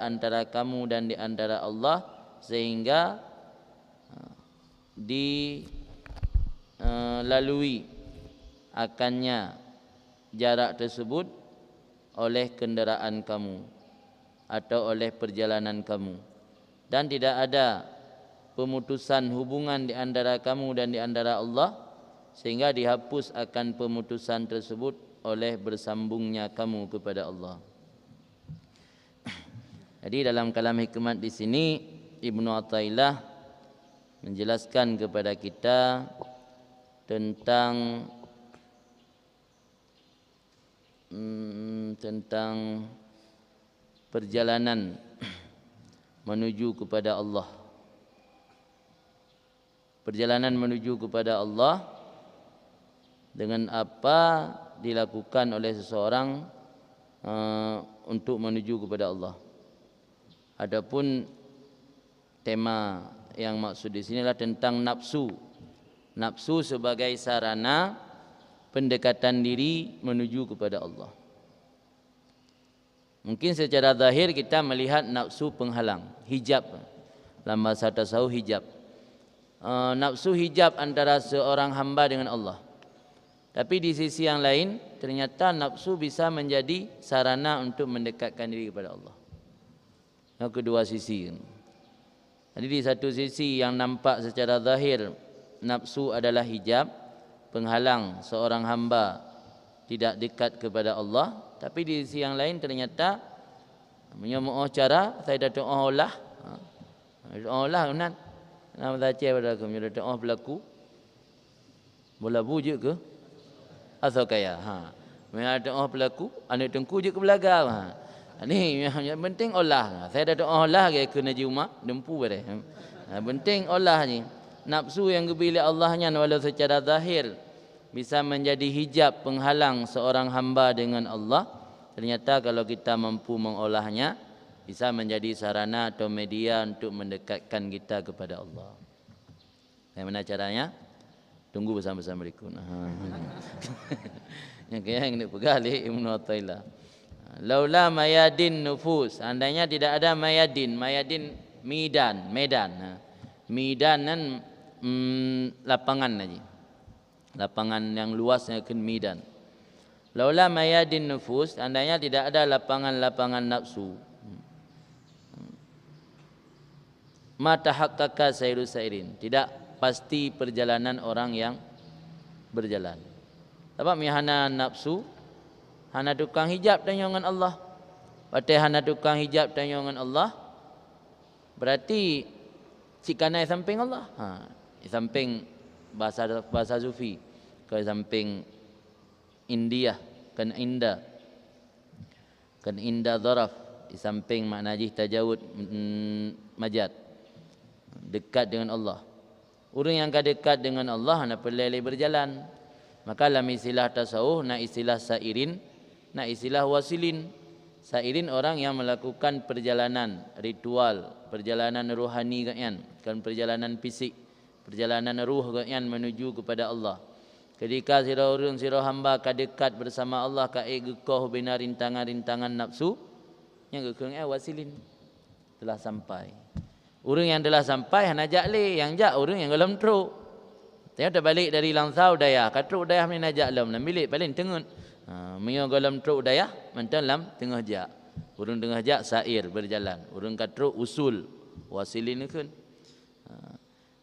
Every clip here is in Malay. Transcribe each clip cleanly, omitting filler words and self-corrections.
antara kamu dan di antara Allah, sehingga dilalui akannya jarak tersebut oleh kenderaan kamu atau oleh perjalanan kamu, dan tidak ada pemutusan hubungan di antara kamu dan di antara Allah, sehingga dihapus akan pemutusan tersebut oleh bersambungnya kamu kepada Allah. Jadi dalam kalam hikmat di sini Ibnu Athaillah menjelaskan kepada kita tentang perjalanan menuju kepada Allah. Perjalanan menuju kepada Allah dengan apa dilakukan oleh seseorang untuk menuju kepada Allah. Adapun tema yang maksud di sini adalah tentang nafsu. Nafsu sebagai sarana pendekatan diri menuju kepada Allah. Mungkin secara zahir kita melihat nafsu penghalang, hijab. Dalam bahasa tasawuf hijab. Nafsu hijab antara seorang hamba dengan Allah. Tapi di sisi yang lain ternyata nafsu bisa menjadi sarana untuk mendekatkan diri kepada Allah. Yang kedua sisi. Jadi di satu sisi yang nampak secara zahir nafsu adalah hijab, penghalang seorang hamba tidak dekat kepada Allah. Tapi di sisi yang lain ternyata menyomoh cara saya dah doa Allah. Doa Allah Ustaz. Nama baca pada aku menjadi doa berlaku. Bola bujuk ke? Atau kaya. Menjadi doa berlaku, anak tengku je ke belakang. Ni yang penting olah. Saya dah doa olah ke kena juma dempu bare. Penting olah ni. Nafsu yang gebili Allahnya walau secara zahir bisa menjadi hijab penghalang seorang hamba dengan Allah. Ternyata kalau kita mampu mengolahnya bisa menjadi sarana atau media untuk mendekatkan kita kepada Allah. Bagaimana caranya? Tunggu bersama-sama berikut. Yang kaya yang nak pegali Ibnu Athaillah. Laula mayadin nufus, andainya tidak ada mayadin. Mayadin medan. Medan kan lapangan aja. Lapangan yang luas yang akan medan. Laula mayadin nufus, andainya tidak ada lapangan-lapangan nafsu. Ma tahaqqaqa sayru sairin, tidak pasti perjalanan orang yang berjalan. Sebab mihana nafsu hana tukang hijab tanyongan Allah. Batai hana tukang hijab tanyongan Allah. Berarti cikanai samping Allah. Di samping bahasa sufi, ke samping India, kan inda zaraf, di samping makna najih tajawud majad, dekat dengan Allah. Orang yang dekat dengan Allah hana perlu berjalan. Maka dalam istilah tasawuf nak istilah sairin, nak istilah wasilin. Sairin orang yang melakukan perjalanan ritual, perjalanan rohani kan perjalanan fisik, perjalanan ruh kan menuju kepada Allah. Ketika sira urang sira hamba ka dekat bersama Allah ka gekoh bina rintangan-rintangan nafsu, yang gekeng wasilin telah sampai. Urang yang telah sampai hana jak le, yang jak urang yang dalam truk. Tengok balik dari Langsau Dayah, ka truk Dayah ni najak lam, nam bilik paling tengut. Mio dalam truk Dayah, mantan lam tengah jak. Urang tengah jak sair berjalan. Urang ka truk usul wasilin kan.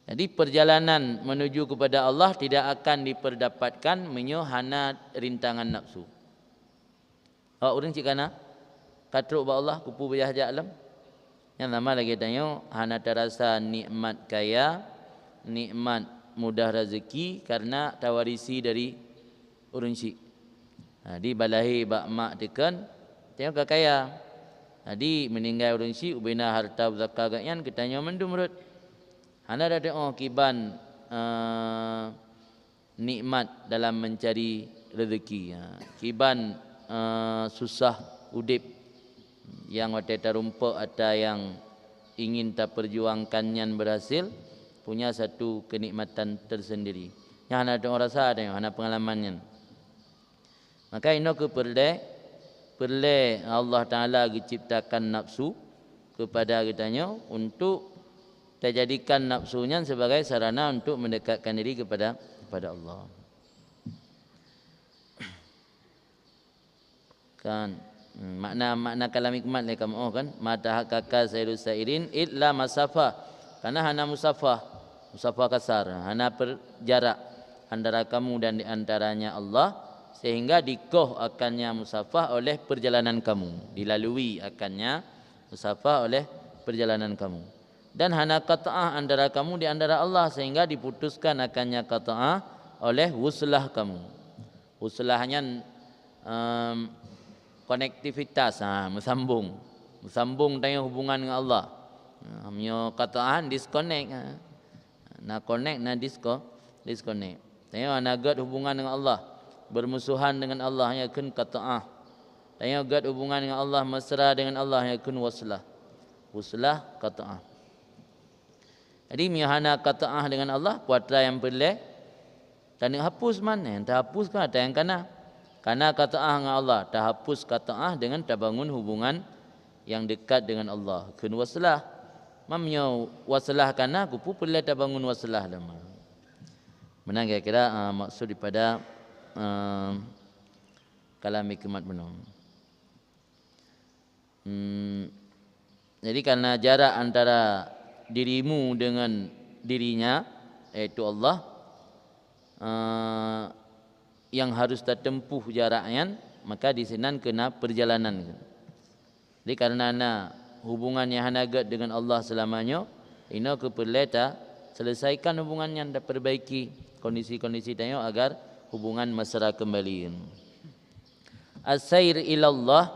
Jadi perjalanan menuju kepada Allah tidak akan diperdapatkan menyohana rintangan nafsu. Awak orang cikana katruk ba Allah kupu bayah alam. Yang lama lagi tanya hana terasa nikmat kaya, nikmat mudah rezeki karena tawarisi dari orang cik. Di balahi bak mak tekan tengok kaya. Jadi meninggal orang cik ubina harta zakat gakyan ketanya mendum rut. Hana ada kiban nikmat dalam mencari rezeki. Kiban susah udip yang wate terumpak atau yang ingin tak perjuangkannya berhasil punya satu kenikmatan tersendiri. Yang hana ada rasa ada yang hana pengalamannya. Maka ino ke perle Allah Taala ciptakan nafsu kepada kitanya untuk terjadikan nafsunya sebagai sarana untuk mendekatkan diri kepada Allah. Kan makna kalam hikmat ni kamu kan mata hakaka sairus sairin illa masafah, karena hana musafah kasar, hana jarak antara kamu dan di antaranya Allah, sehingga dikoh akannya musafah oleh perjalanan kamu, dilalui akannya musafah oleh perjalanan kamu. Dan hana qata'ah antara kamu di antara Allah, sehingga diputuskan akannya qata'ah oleh wuslah kamu. Wuslahnya konektivitas, mesambung tanya hubungan dengan Allah. Hamnya qata'ah disconnect, na connect na disconnect. Tanya nagat hubungan dengan Allah, bermusuhan dengan Allah, ya kun qata'ah. Tanya nagat hubungan dengan Allah, mesra dengan Allah, ya kun waslah qata'ah. Jadi mihana qata'ah dengan Allah puatra yang pelih dan hapus mana yang terhapus kan ada yang kana qata'ah dengan Allah, terhapus qata'ah dengan terbangun hubungan yang dekat dengan Allah, kun waslah. Mamnya waslah kana kupu pelih terbangun waslah lama. Menang kira-kira maksud daripada kalam hikmat benar. Jadi karena jarak antara dirimu dengan dirinya, yaitu Allah, yang harus tertempuh jaraknya, maka di sini kena perjalanan. Jadi karena hubungannya hanagat dengan Allah selamanya, ini keperluan selesaikan hubungannya dan perbaiki kondisi-kondisi tanya agar hubungan mesra kembali. As-sair ilallah,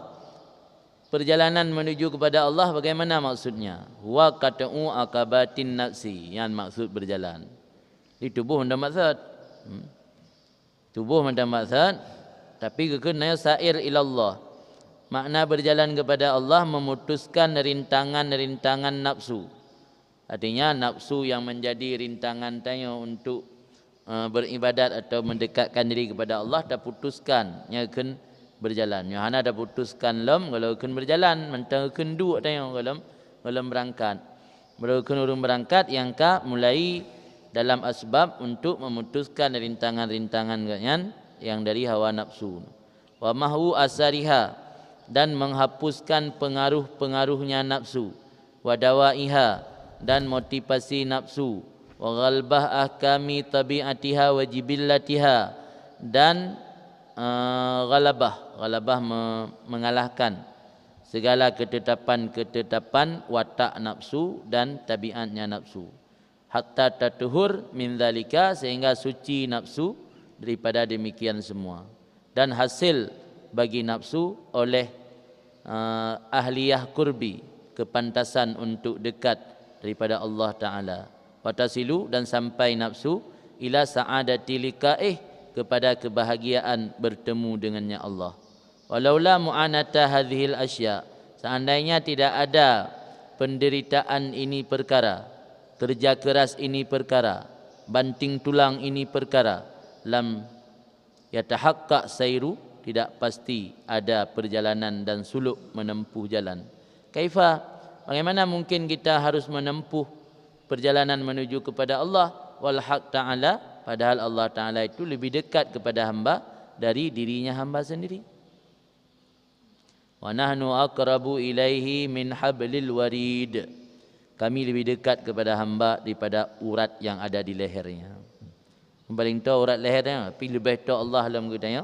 perjalanan menuju kepada Allah bagaimana maksudnya? Wa qat'u akabatin nafsi, yang maksud berjalan. Di tubuh hendak maksud. Tubuh hendak maksud, tapi kena sair ilallah. Makna berjalan kepada Allah memutuskan rintangan-rintangan nafsu. Artinya nafsu yang menjadi rintangan tanya untuk beribadat atau mendekatkan diri kepada Allah dah putuskan nya akan berjalan. Nya hana dah putuskan kalau akan berjalan mentang akan duk tanya kalau berangkat. Mereka urung berangkat yang mulai dalam asbab untuk memutuskan rintangan-rintangan yang dari hawa nafsu. Wa mahu asariha, dan menghapuskan pengaruh-pengaruhnya nafsu. Wa dawaiha, dan motivasi nafsu. Wa ghalbah ahkami tabi'atiha wa jibillatiha, dan ghalabah mengalahkan segala ketetapan watak nafsu dan tabiatnya nafsu. Hatta tatuhur min dzalika, sehingga suci nafsu daripada demikian semua. Dan hasil bagi nafsu oleh ahliyah kurbi, kepantasan untuk dekat daripada Allah Ta'ala. Watasilu, dan sampai nafsu ila sa'adati liqa'ih, kepada kebahagiaan bertemu dengannya Allah. Walaula mu'anata hadhil asya, seandainya tidak ada penderitaan ini perkara, kerja keras ini perkara, banting tulang ini perkara, lam yatahaqqaq sairu, tidak pasti ada perjalanan dan suluk menempuh jalan. Kaifa, bagaimana mungkin kita harus menempuh perjalanan menuju kepada Allah wal haq ta'ala, padahal Allah Ta'ala itu lebih dekat kepada hamba dari dirinya hamba sendiri. Wa nahnu aqrabu ilaihi min hablil warid, kami lebih dekat kepada hamba daripada urat yang ada di lehernya. Paling tahu urat lehernya, tapi lebih tahu Allah dalam katanya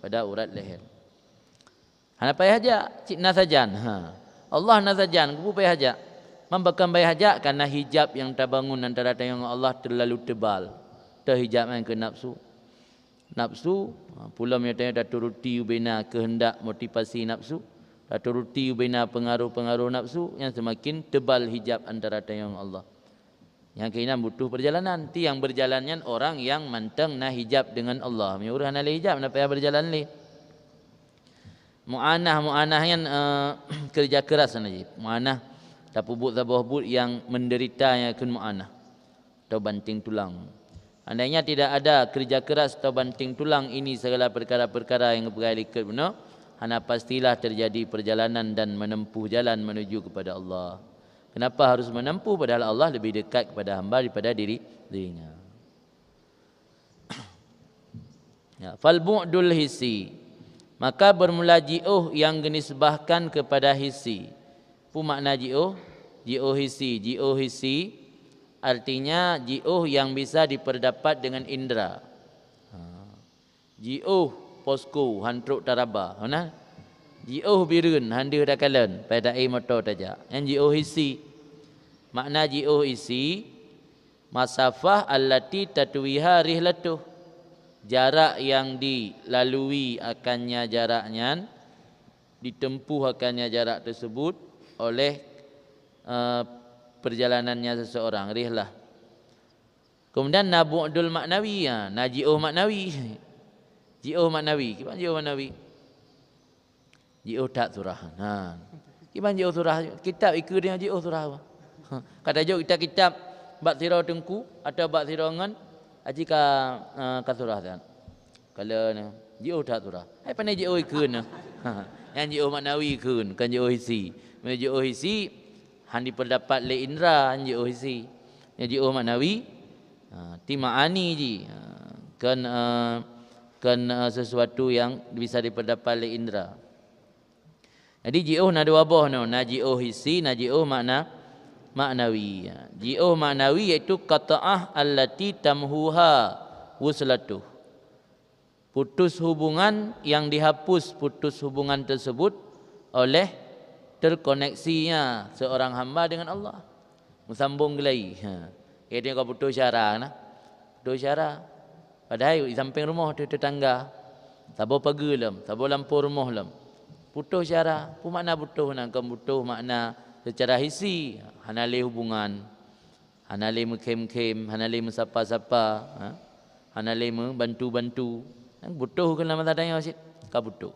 pada urat leher. Hana payah haja cik nasajan. Allah nasajan ku payah haja. Membakam payah haja karena hijab yang terbangun antara dengan Allah terlalu tebal. Terhijabkan ke nafsu. Nafsu pula menyatakan dah turuti ubena kehendak motivasi nafsu, dah turuti ubena pengaruh-pengaruh nafsu yang semakin tebal hijab antara dengan Allah. Yang kena butuh perjalanan. Ti yang berjalannya orang yang manteng nah hijab dengan Allah. Menyuruh nak hijab nak payah berjalan li. Mu'anah yang kerja keras saja. Mu'anah tabubut yang menderita yang akan mu'anah atau banting tulang. Andainya tidak ada kerja keras atau banting tulang ini segala perkara-perkara yang berkaitan benar, hana pastilah terjadi perjalanan dan menempuh jalan menuju kepada Allah. Kenapa harus menempuh padahal Allah lebih dekat kepada hamba daripada dirinya. Ya, fal bu'dul hissi, maka bermula ji'uh yang dinisbahkan kepada hissi. Apa makna ji'uh? Ji'uh hissi artinya ji'uh yang bisa diperdapat dengan indera. Ji'uh posko hantruk taraba, mana? Ji'uh birun handir dakalan pada ai motor tajak. Yang ji'uh hissi, makna ji'uh hissi masafah allati tatwiha rihlatuh, jarak yang dilalui akannya jaraknya, ditempuh akannya jarak tersebut oleh perjalanannya seseorang, rihlah. Kemudian nabu'dul maknawi, naji'uh maknawi. Ji'uh maknawi, gimana ji'uh maknawi? Ji'uh tak surah. Gimana ji'uh surah? Kitab ikut dengan ji'uh surah. Kata jauh kita kitab bak sirau tengku atau bak sirau ngan ajika kasurah kan. Kalau ji'uh tak surah. Hai pandai ji'uh ikut. Yang ji'uh maknawi ikut, kan ji'uh hissi. Ji'uh hissi handi pendapat le indra ji'uh hissi. Yang ji'uh maknawi ti ma'ani ji. Kan sesuatu yang bisa dipendapat oleh indera. Jadi ji'uh na dua buah no, na ji'uh hissi, na ji'uh maknawi. Ji'uh maknawi iaitu qata'ah allati tamhuha wuslatuh. Putus hubungan yang dihapus putus hubungan tersebut oleh terkoneksinya seorang hamba dengan Allah. Musambung gelai. Dia kau putus syarah nah. Putus syarah. Padahal di samping rumah tu tetangga. Tabo pagi lam, tabo lampu rumah lam. Putus syarah. Apa makna putus nak? Kau putus makna secara hissi, hanale hubungan. Hanale mekem-kem, hanale mesapa-sapa, hanale membantu-bantu. Nang putus kan lama tadanya wasit. Kau putus.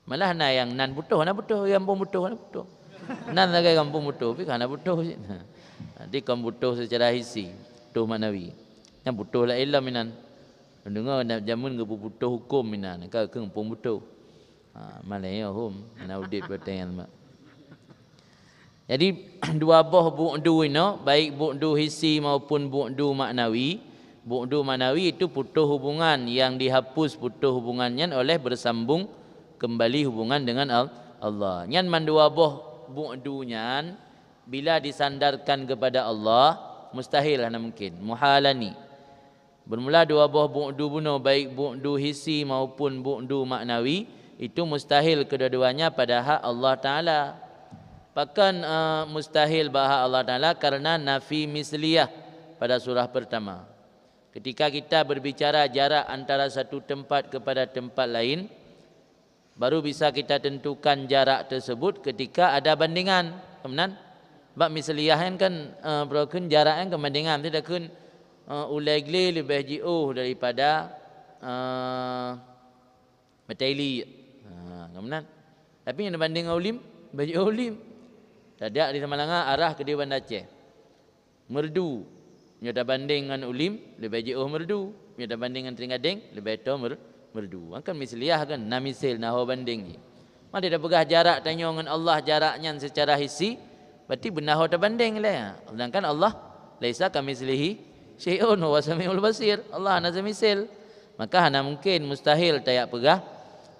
Malah na yang nan putus, na putus, yang pun putus, na putus. Nan lagi kampung putus, tapi kan na putus. Jadi kau putus secara hissi, putus maknawi. Yang butuh lah ilam minan. Dengar nak jamun ke butuh hukum minan. Kau keng pun butuh. Malaya hum. Ana udip bertanya. Jadi dua buah bu'du ini, baik bu'du hissi maupun bu'du maknawi. Bu'du maknawi itu putus hubungan yang dihapus putus hubungannya oleh bersambung kembali hubungan dengan Allah. Nyan man dua buah bu'du nyan bila disandarkan kepada Allah mustahil lah mungkin. Muhalani. Bermula dua buah bu'du bunuh, baik bu'du hissi maupun bu'du maknawi, itu mustahil kedua-duanya pada hak Allah Ta'ala. Bahkan mustahil pada Allah Ta'ala karena nafi misliyah pada surah pertama. Ketika kita berbicara jarak antara satu tempat kepada tempat lain, baru bisa kita tentukan jarak tersebut ketika ada bandingan. Kemudian, bab misliyah kan berlaku jarak yang kebandingan, tidak kan ulai lebih ji'uh daripada mataili. Kemudian tapi yang banding ulim bagi ulim tidak di Tamalanga arah ke Dewan Aceh merdu nyata banding dengan ulim lebih ji'uh merdu, nyata banding dengan Teringading lebih to merdu. Kan misliyah kan na misil na banding ji. Mana dia pegah jarak tanya dengan Allah jaraknya secara hissi berarti benar terbanding lah. Sedangkan Allah laisa kamitslihi syai'un huwa samiul basir. Allah hana semisal. Maka hana mungkin mustahil tayak pegah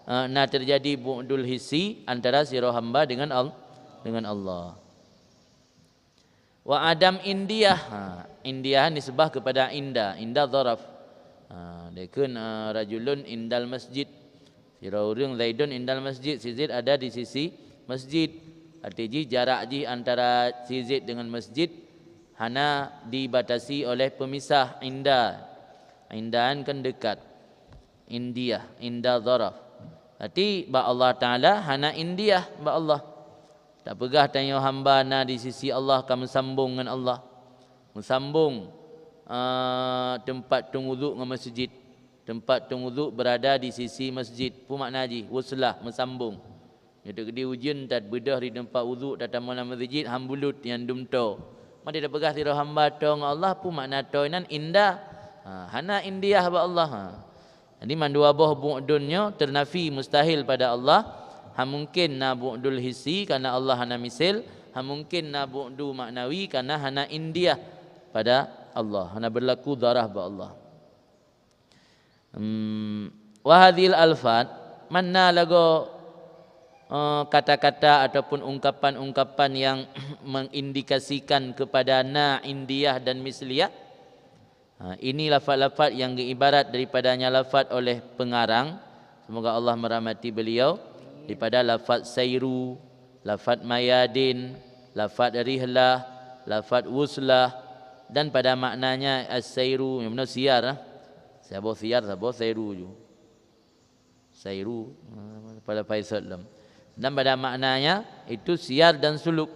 na terjadi bu'dul hissi antara sirah hamba dengan Allah. Wa adam indiyah. Indiyah nisbah kepada inda. Inda dharaf. Dia kan rajulun indal masjid. Sirah urang Zaidun indal masjid. Si Zaid ada di sisi masjid. Artinya jarak ji antara si Zaid dengan masjid hana dibatasi oleh pemisah inda. Indaan kan dekat. Indiyah, inda dharaf. Berarti ba Allah Taala hana indiyah ba Allah. Tak pegah tanya hamba na di sisi Allah kamu sambung dengan Allah. Mesambung tempat tunguduk dengan masjid. Tempat tunguduk berada di sisi masjid. Apa makna ji? Wuslah, mesambung. Jadi di ujian tak bedah di tempat wuduk datang mana masjid hambulut yang dumto. Mari dah pegah sirah hamba to dengan Allah. Apa makna to nan indah? Hana indiyah ba Allah. Jadi mandua boh bu'dunnya ternafi mustahil pada Allah. Ha mungkin na bu'dul hissi karena Allah hana misil, ha mungkin na bu'du maknawi karena hana indiah pada Allah, hana berlaku darah ba Allah. Wa hadhil alfat manna lago kata-kata ataupun ungkapan-ungkapan yang mengindikasikan kepada na indiah dan misliyah. Ini lafaz-lafaz yang ibarat daripadanya lafaz oleh pengarang, semoga Allah merahmati beliau, daripada lafaz sayru, lafaz mayadin, lafaz rihlah, lafaz wuslah, dan pada maknanya as-sayru yang benar siar. Sabo siar, sabo sayru ju. Sayru pada Faisal Lam. Dan pada maknanya itu siar dan suluk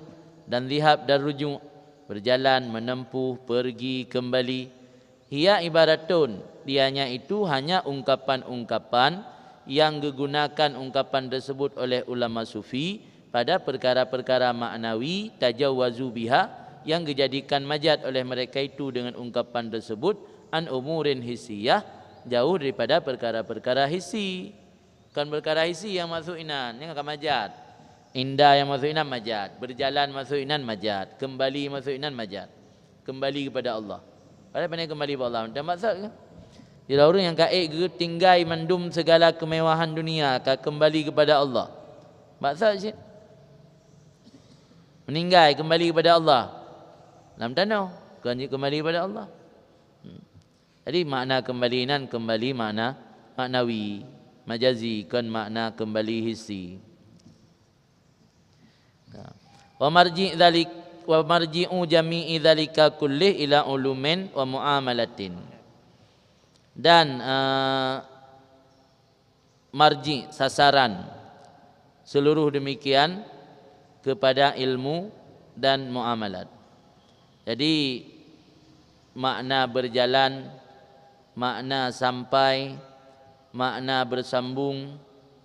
dan zihab dan rujuk, berjalan, menempuh, pergi, kembali. Ia ibaratun, dianya itu hanya ungkapan-ungkapan yang digunakan ungkapan tersebut oleh ulama sufi pada perkara-perkara maknawi tajawwazu biha, yang dijadikan majaz oleh mereka itu dengan ungkapan tersebut an umurin hissiyah, jauh daripada perkara-perkara hissi. Kan perkara hissi yang masuk inan, yang akan majaz. Indah yang masuk inan majaz, berjalan masuk inan majaz, kembali masuk inan majaz, kembali kepada Allah. Pada pandai kembali kepada Allah. Dan maksud kan? Jadi orang yang kaik ke tinggai mendum segala kemewahan dunia, akan kembali kepada Allah. Maksud sih? Meninggal kembali kepada Allah. Dalam tanah kembali kepada Allah. Jadi makna kembali nan kembali makna maknawi, majazi kan makna kembali hissi. Wa marji dzalik wa marji'u jami'i dzalika kullih ila ulumin wa muamalatin. Dan marji sasaran seluruh demikian kepada ilmu dan muamalat. Jadi makna berjalan, makna sampai, makna bersambung,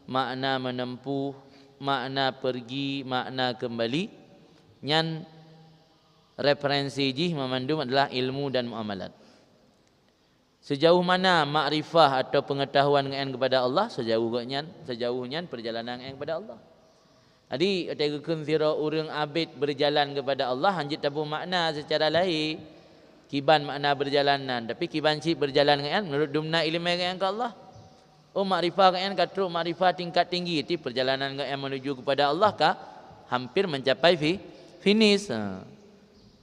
makna menempuh, makna pergi, makna kembali, nyan referensi jih memandum adalah ilmu dan muamalat. Sejauh mana makrifah atau pengetahuan ngan kepada Allah, sejauhnya perjalanan ngan kepada Allah. Jadi ketika sira urang abid berjalan kepada Allah, hanjit tabu makna secara lahir kiban makna berjalanan, tapi kiban si berjalan ngan menurut dumna ilmu ngan ke Allah. Oh makrifah ngan katru makrifah tingkat tinggi, itu perjalanan ngan menuju kepada Allah kah hampir mencapai finish.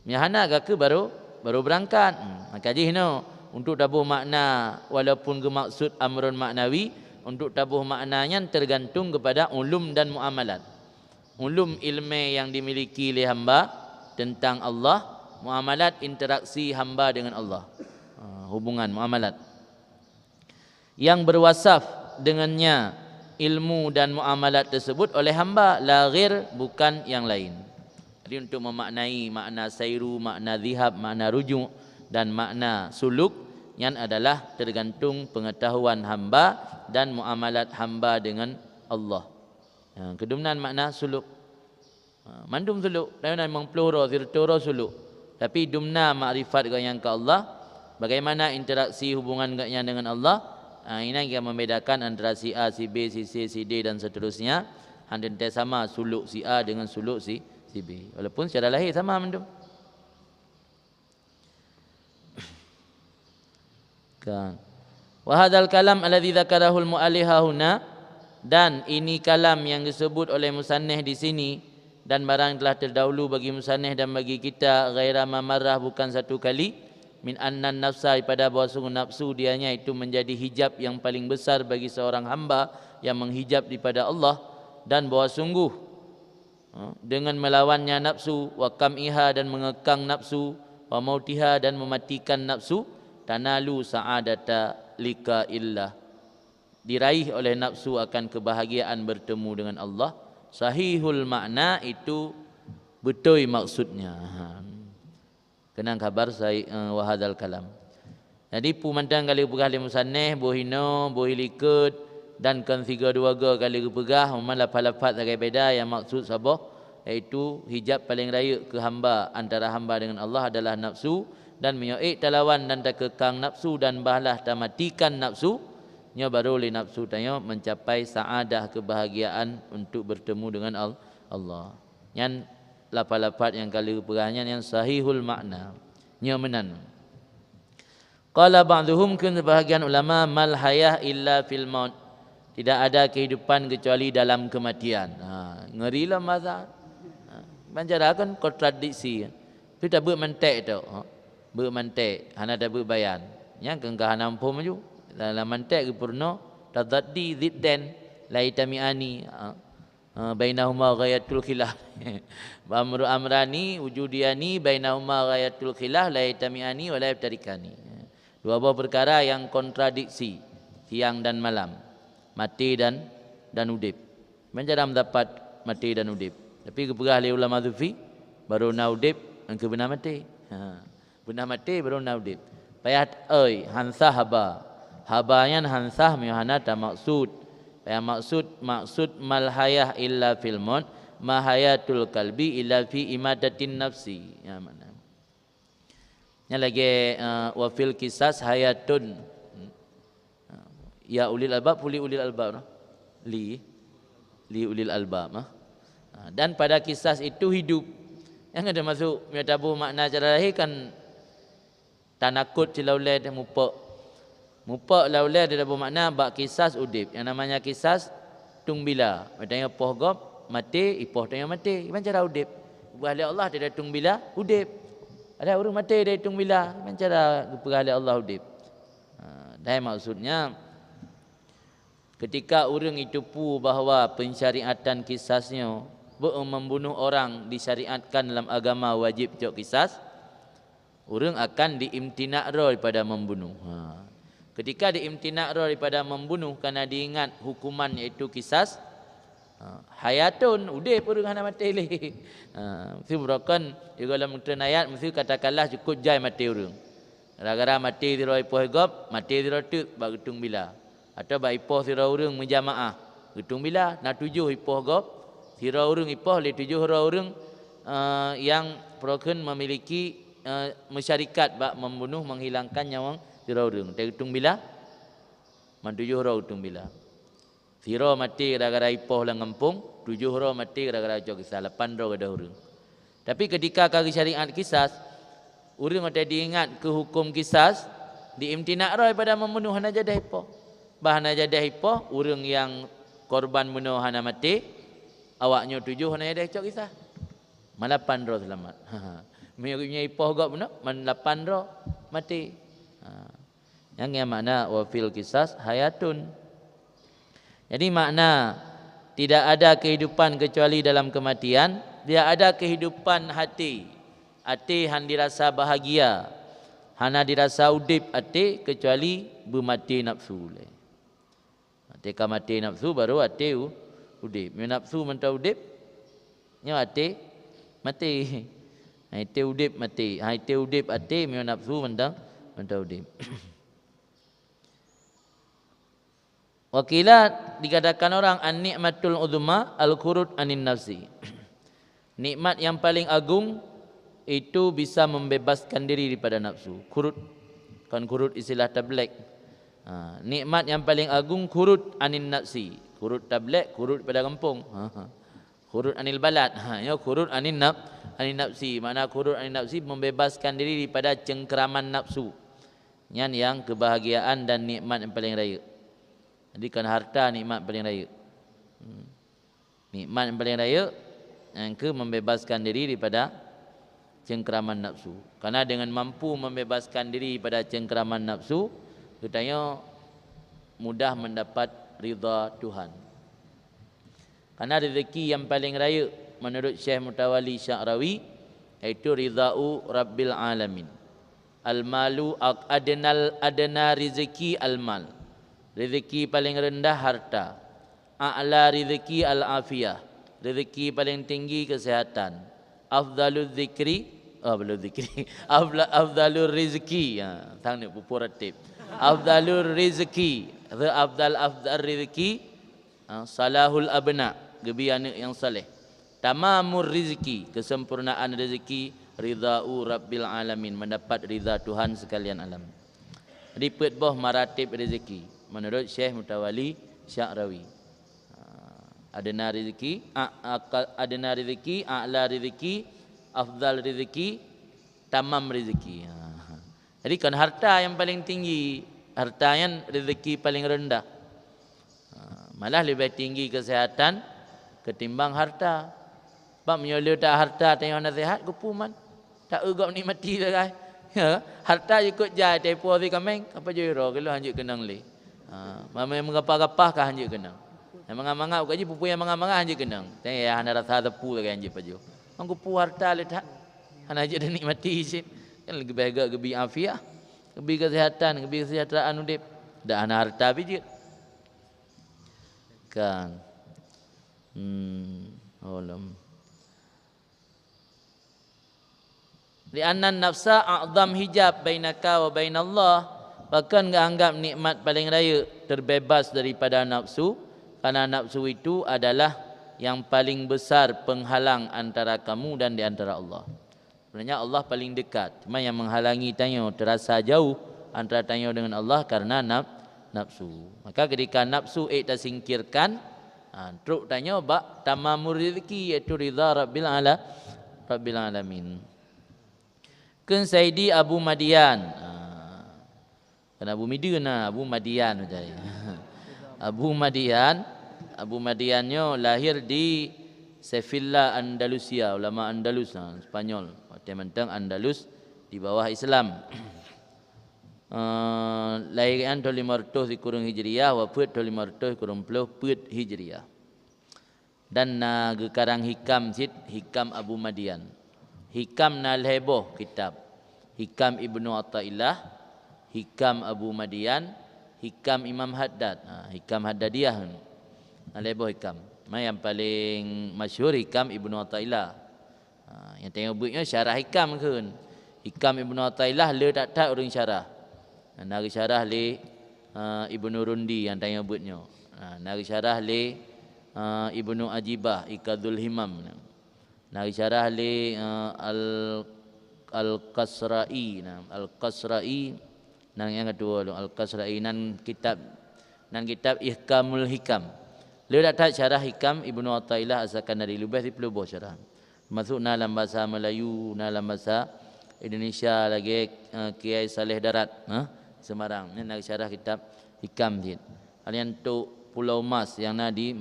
Nyahana ke baru berangkat. Maka jihno untuk tabuh makna walaupun gemaksud amrun maknawi, untuk tabuh maknanya tergantung kepada ulum dan muamalat. Ulum ilmu yang dimiliki oleh hamba tentang Allah, muamalat interaksi hamba dengan Allah. Hubungan muamalat yang berwasaf dengannya ilmu dan muamalat tersebut oleh hamba, la ghair, bukan yang lain. Jadi untuk memaknai makna sayru, makna zihab, makna rujuk dan makna suluk, yang adalah tergantung pengetahuan hamba dan muamalat hamba dengan Allah. Kedumnan makna suluk, mandum suluk, dan memang plural zirturo suluk. Tapi dumna makrifat yang ke Allah, bagaimana interaksi hubungan gaknya dengan Allah. Ini yang membedakan antara si A, si B, si C, si D dan seterusnya. Hampir sama suluk si A dengan suluk si B. Walaupun secara lahir sama mandum. Kan. Wa hadzal kalam alladzi dzakarahu al-mu'allif huna, dan ini kalam yang disebut oleh musannif di sini dan barang telah terdahulu bagi musannif dan bagi kita, ghaira mamarrah, bukan satu kali, min annan nafsa, pada bahawa sungguh nafsu dianya itu menjadi hijab yang paling besar bagi seorang hamba yang menghijab daripada Allah, dan bahawa sungguh dengan melawannya nafsu, wa kam'iha, dan mengekang nafsu, wa mautiha, dan mematikan nafsu, tanalu sa'adata lika illah, diraih oleh nafsu akan kebahagiaan bertemu dengan Allah. Sahihul makna itu betul maksudnya. Kenang kabar saya wahadal kalam. Jadi pumantang kali pegah li musannif bohino bohilikut dan kan 3-2 kali pegah memang lafaz-lafaz agak beda yang maksud sabah, iaitu hijab paling raya ke hamba antara hamba dengan Allah adalah nafsu, dan menyoik talawan dan tak kekang nafsu, dan bahlah tamatikan nafsu, nya baru li nafsu tanya mencapai saadah kebahagiaan untuk bertemu dengan Allah. Yang lapat-lapat yang kali perahnya yang sahihul makna nya menan. Qala ba'dhum kun sebahagian ulama mal hayah illa fil maut. Tidak ada kehidupan kecuali dalam kematian. Ngerilah mazhab. Banjara kan kontradiksi. Tu tak bermantek tu. Bermantek, hana tak berbayan. Yang kengkah hana maju. Dalam mantek ke purna tadaddi ziddan la itamiani bainahuma ghayatul khilaf. Amru amrani wujudiani bainahuma ghayatul khilaf la itamiani wa la yaftarikani. Dua buah perkara yang kontradiksi, siang dan malam, mati dan udip. Menjadi mendapat mati dan udip. Tapi keperah oleh ulama sufi baru na udip engke benar mati. Benar mati baru na udip. Payat oi hansah haba. Habanya hansah mihana ta maksud. Payah maksud mal hayah illa fil maut, ma hayatul qalbi illa fi imadatin nafsi. Ya mana. Nya lagi wa fil qisas hayatun. Ya ulil albab, ulil albab. Li ulil albab. Dan pada kisah itu hidup. Yang ada masuk metabu makna cara lahir kan tanakut cilaulai dan mupak. Mupak laulai dia ada bermakna bak kisah udip. Yang namanya kisah tungbila. Matanya poh gop mati, ipoh tanya mati. Macam cara udip. Berhala Allah dia ada tungbila udip. Ada orang mati dia tungbila. Macam cara berhala Allah udip. Dan maksudnya ketika orang itu pu bahawa pensyariatan kisahnya membunuh orang disyariatkan dalam agama wajib cok kisah, orang akan diimtina' daripada membunuh. Ketika diimtina' daripada membunuh kerana diingat hukuman iaitu kisah, hayatun udip orang hana mati leh. Mesti berakan juga dalam ayat mesti katakanlah cukup jai mati orang. Gara-gara mati di roi poh gop, mati di roi tu bak getung bila. Atau bak ipoh sira orang menjamaah. Getung bila nak tujuh ipoh gop, sira orang ipoh le tujuh orang yang proken memiliki masyarakat bak membunuh menghilangkan nyawa sira orang. Getung bila man tujuh orang getung bila. Sira mati gara-gara ipoh lang kampung, tujuh orang mati gara-gara jog kisah, 8 orang ada orang. Tapi ketika kali syariat kisah, orang ada diingat ke hukum kisah, diimtina' daripada membunuh hana jadah ipoh. Bahana jadah ipoh, orang yang korban bunuh hana mati, awaknya 7 hana jadah cok kisah. Man 8 orang selamat. Punya ipoh gak bunuh, man 8 orang mati. Yang makna wa fil kisah hayatun. Jadi makna tidak ada kehidupan kecuali dalam kematian, dia ada kehidupan hati. Hati han dirasa bahagia, hana dirasa udip hati kecuali bermati nafsu. Ketika mati nafsu baru hati udip. Nafsu mentau udip, nya hati mati. Hati udip mati. Hati udip hati, nafsu mentau udip. Wakilat dikatakan orang an-ni'matul uzma al-khurud anin nafsi. Nikmat yang paling agung itu bisa membebaskan diri daripada nafsu. Khurud, kan khurud istilah tablek. Nikmat yang paling agung khurud anin nafsi. Khurud tablek, khurud pada kampung. Khurud anil balad. Ya khurud anin nafsi. Makna khurud anin nafsi membebaskan diri daripada cengkeraman nafsu. Yang kebahagiaan dan nikmat yang paling raya. Jadi kan harta nikmat paling raya. Nikmat yang paling raya yang membebaskan diri daripada cengkeraman nafsu. Karena dengan mampu membebaskan diri daripada cengkeraman nafsu, katanya mudah mendapat ridha Tuhan. Karena rezeki yang paling raya menurut Syekh Mutawalli Sya'rawi iaitu ridha'u Rabbil Alamin. Al-malu adna rezeki al-mal. Rezeki paling rendah harta. A'la rezeki al-afiyah. Rezeki paling tinggi kesehatan. Afdalul zikri, afdalur rizki. Tang ni pupuratif. Afdalur rizki, afdal rizki, salahul abna, gebi anak yang saleh. Tamamur rizki, kesempurnaan rezeki, ridha'u Rabbil Alamin, mendapat ridha Tuhan sekalian alam. Ripet boh maratib rezeki. menurut Syekh Mutawalli Sya'rawi. Adna rezeki, adna rezeki, a'la rezeki, afdal rezeki, tamam rezeki. Jadi kan harta yang paling tinggi, harta yang rezeki paling rendah. Malah lebih tinggi kesehatan ketimbang harta. Sebab menyola tak harta tengok nasihat kepuman. Tak ugap nikmati dah guys. Ya, harta ikut jai tepu si kameng apa jero kalau hanjut kenang le. Mama yang mengapa-gapah kah hanjut kenang. Yang mangap-mangap kaji pupu yang mangap-mangap hanjut kenang. Tengok ya hana rasa tepu lagi hanjut paju. Angku pu harta le tak. Hana hanjut dah nikmati sit. Kan lagi baik gebi afiah. Gebi kesehatan, gebi kesejahteraan udip. Dak hana harta bijit. Kan. Alam. Li'anna nafsa a'zam hijab bainaka wa bainallah. Bahkan enggak anggap nikmat paling raya terbebas daripada nafsu, karena nafsu itu adalah yang paling besar penghalang antara kamu dan di antara Allah. Sebenarnya Allah paling dekat, cuma yang menghalangi tanyo terasa jauh antara tanyo dengan Allah karena nafsu. Maka ketika nafsu kita singkirkan, truk tanyo bak tamamur rezeki, iaitu ridha rabbil alamin. Kan Saidi Abu Madian. Kan Abu Midun Abu Madian macam Abu Madiannya lahir di Sevilla, Andalusia, ulama Andalus, Spanyol. Mentang Andalus di bawah Islam. Lahiran tahun 500 di kurung Hijriah, wafat tahun 500 kurung 10 Hijriah. Dan gekarang hikam Hikam Abu Madian. Hikam Nal-Heboh kitab. Hikam Ibnu Athaillah, Hikam Abu Madian, Hikam Imam Haddad. Hikam Haddadiyah. Nal-Heboh hikam. Yang paling masyhur Hikam Ibnu Athaillah. Yang tengok bukunya syarah hikam kan. Hikam Ibnu Athaillah le tak orang syarah. Nari syarah le Ibnu Rundi yang tengok bukunya. Nari syarah le Ibnu Ajibah Ikadul Himam. Nari syarah li Al-Qasra'i. Al-Qasra'i nang yang kedua Al-Qasra'i nan kitab Ihkamul Hikam. Dia tak syarah Hikam Ibnu Athaillah asalkan dari lebih di pelubah syarah. Masuk dalam bahasa Melayu, dalam bahasa Indonesia lagi Kiai Saleh Darat, Semarang. Ini nang syarah kitab Hikam dia. Kalian tu Pulau Mas yang di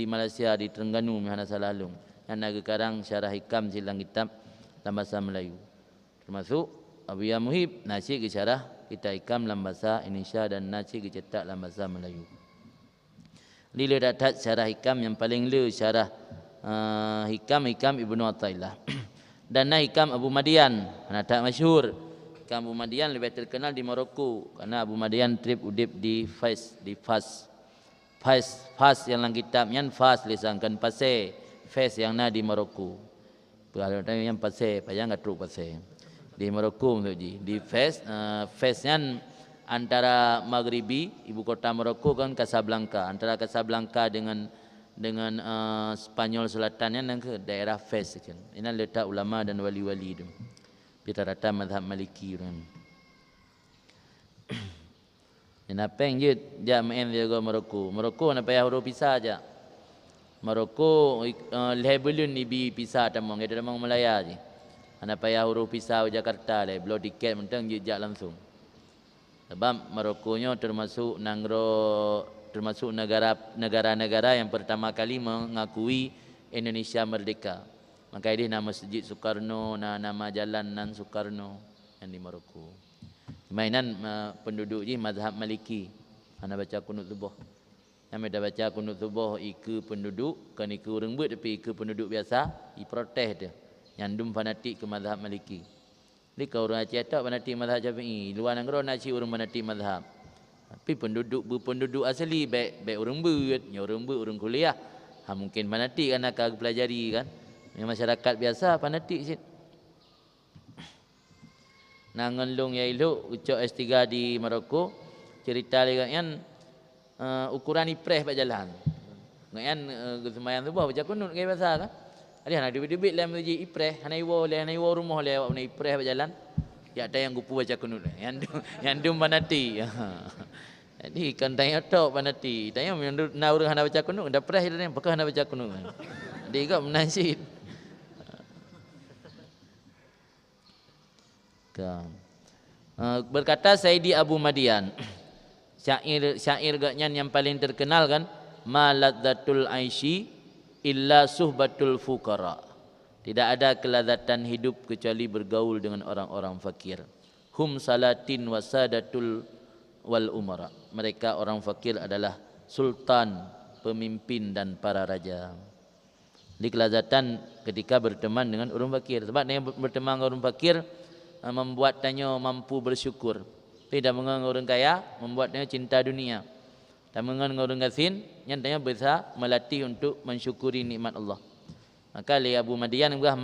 Malaysia di Terengganu mana salah long. Yang nak sekarang syarah hikam silang kitab dalam bahasa Melayu. Termasuk Abu Ya Muhib nasi ke syarah kitab hikam dalam bahasa Indonesia dan nasi ke cetak dalam bahasa Melayu. Lila datat syarah hikam yang paling le syarah hikam Ibnu Athaillah. Dan hikam Abu Madian, tak masyhur. Hikam Abu Madian lebih terkenal di Maroko karena Abu Madian trip udip di Fas yang dalam kitabnya Fas lisankan pasir. Fes yang di Maroko. Kalau yang pasir, payah enggak truk pasir. Di Maroko di Fesnya antara Maghribi, ibu kota Maroko kan Casablanca. Antara Casablanca dengan Spanyol Selatannya dan ke daerah Fes kan. Ini letak ulama dan wali-wali itu. Rata-rata mazhab Maliki kan. Kenapa yang dia main dia Maroko? Maroko nak payah huruf pisah aja. Maroko lebelun ibi pisah tamang kita tamang Malaya je. Anak payah huruf pisah Jakarta le, belum tiket mentang jejak langsung. Sebab Marokonyo termasuk negara-negara yang pertama kali mengakui Indonesia merdeka. Maka ini nama Masjid Soekarno, nama jalan nan Soekarno yang di Maroko. Mainan penduduk je mazhab Maliki. Anak baca kunut subuh. Kami dah baca kunut subuh ika penduduk, kan ika orang buat tapi ika penduduk biasa, i protes dia. Nyandum fanatik ke mazhab Maliki. Jadi kau orang Aceh tak fanatik mazhab Syafi'i, luar negara nak cik orang fanatik mazhab. Tapi penduduk asli baik orang buat, orang kuliah. Mungkin fanatik kan nak pelajari kan. Yang masyarakat biasa fanatik sih. Nangenlung ya elok ucap S3 di Maroko, cerita lagi kan ukuran ipres pak jalan. Ngayan sembahyang subuh baca kunut ke bahasa kan. Ada nak debit dalam masjid ipres, hanai wo rumah le awak ipres pak jalan. Ya ada yang gupu baca kunut. Yang dum manati. Jadi kan tanya tok panati. Tanya na urang hana baca kunung, dah pernah dia pakai hana baca kunung. Dia kau menasib. Berkata Sayyidi Abu Madian, syair gaknya yang paling terkenal kan, maladzatul aishi illa suhbatul fuqara. Tidak ada kelazatan hidup kecuali bergaul dengan orang-orang fakir. Hum salatin wasadatul wal umara. Mereka orang fakir adalah sultan, pemimpin dan para raja. Di kelazatan ketika berteman dengan orang fakir. Sebab dia berteman dengan orang fakir membuatnya mampu bersyukur. Tidak mengenai orang kaya, membuatnya cinta dunia. Dan mengenai orang gasin, yang tanya bisa melatih untuk mensyukuri nikmat Allah. Maka li Abu Madian juga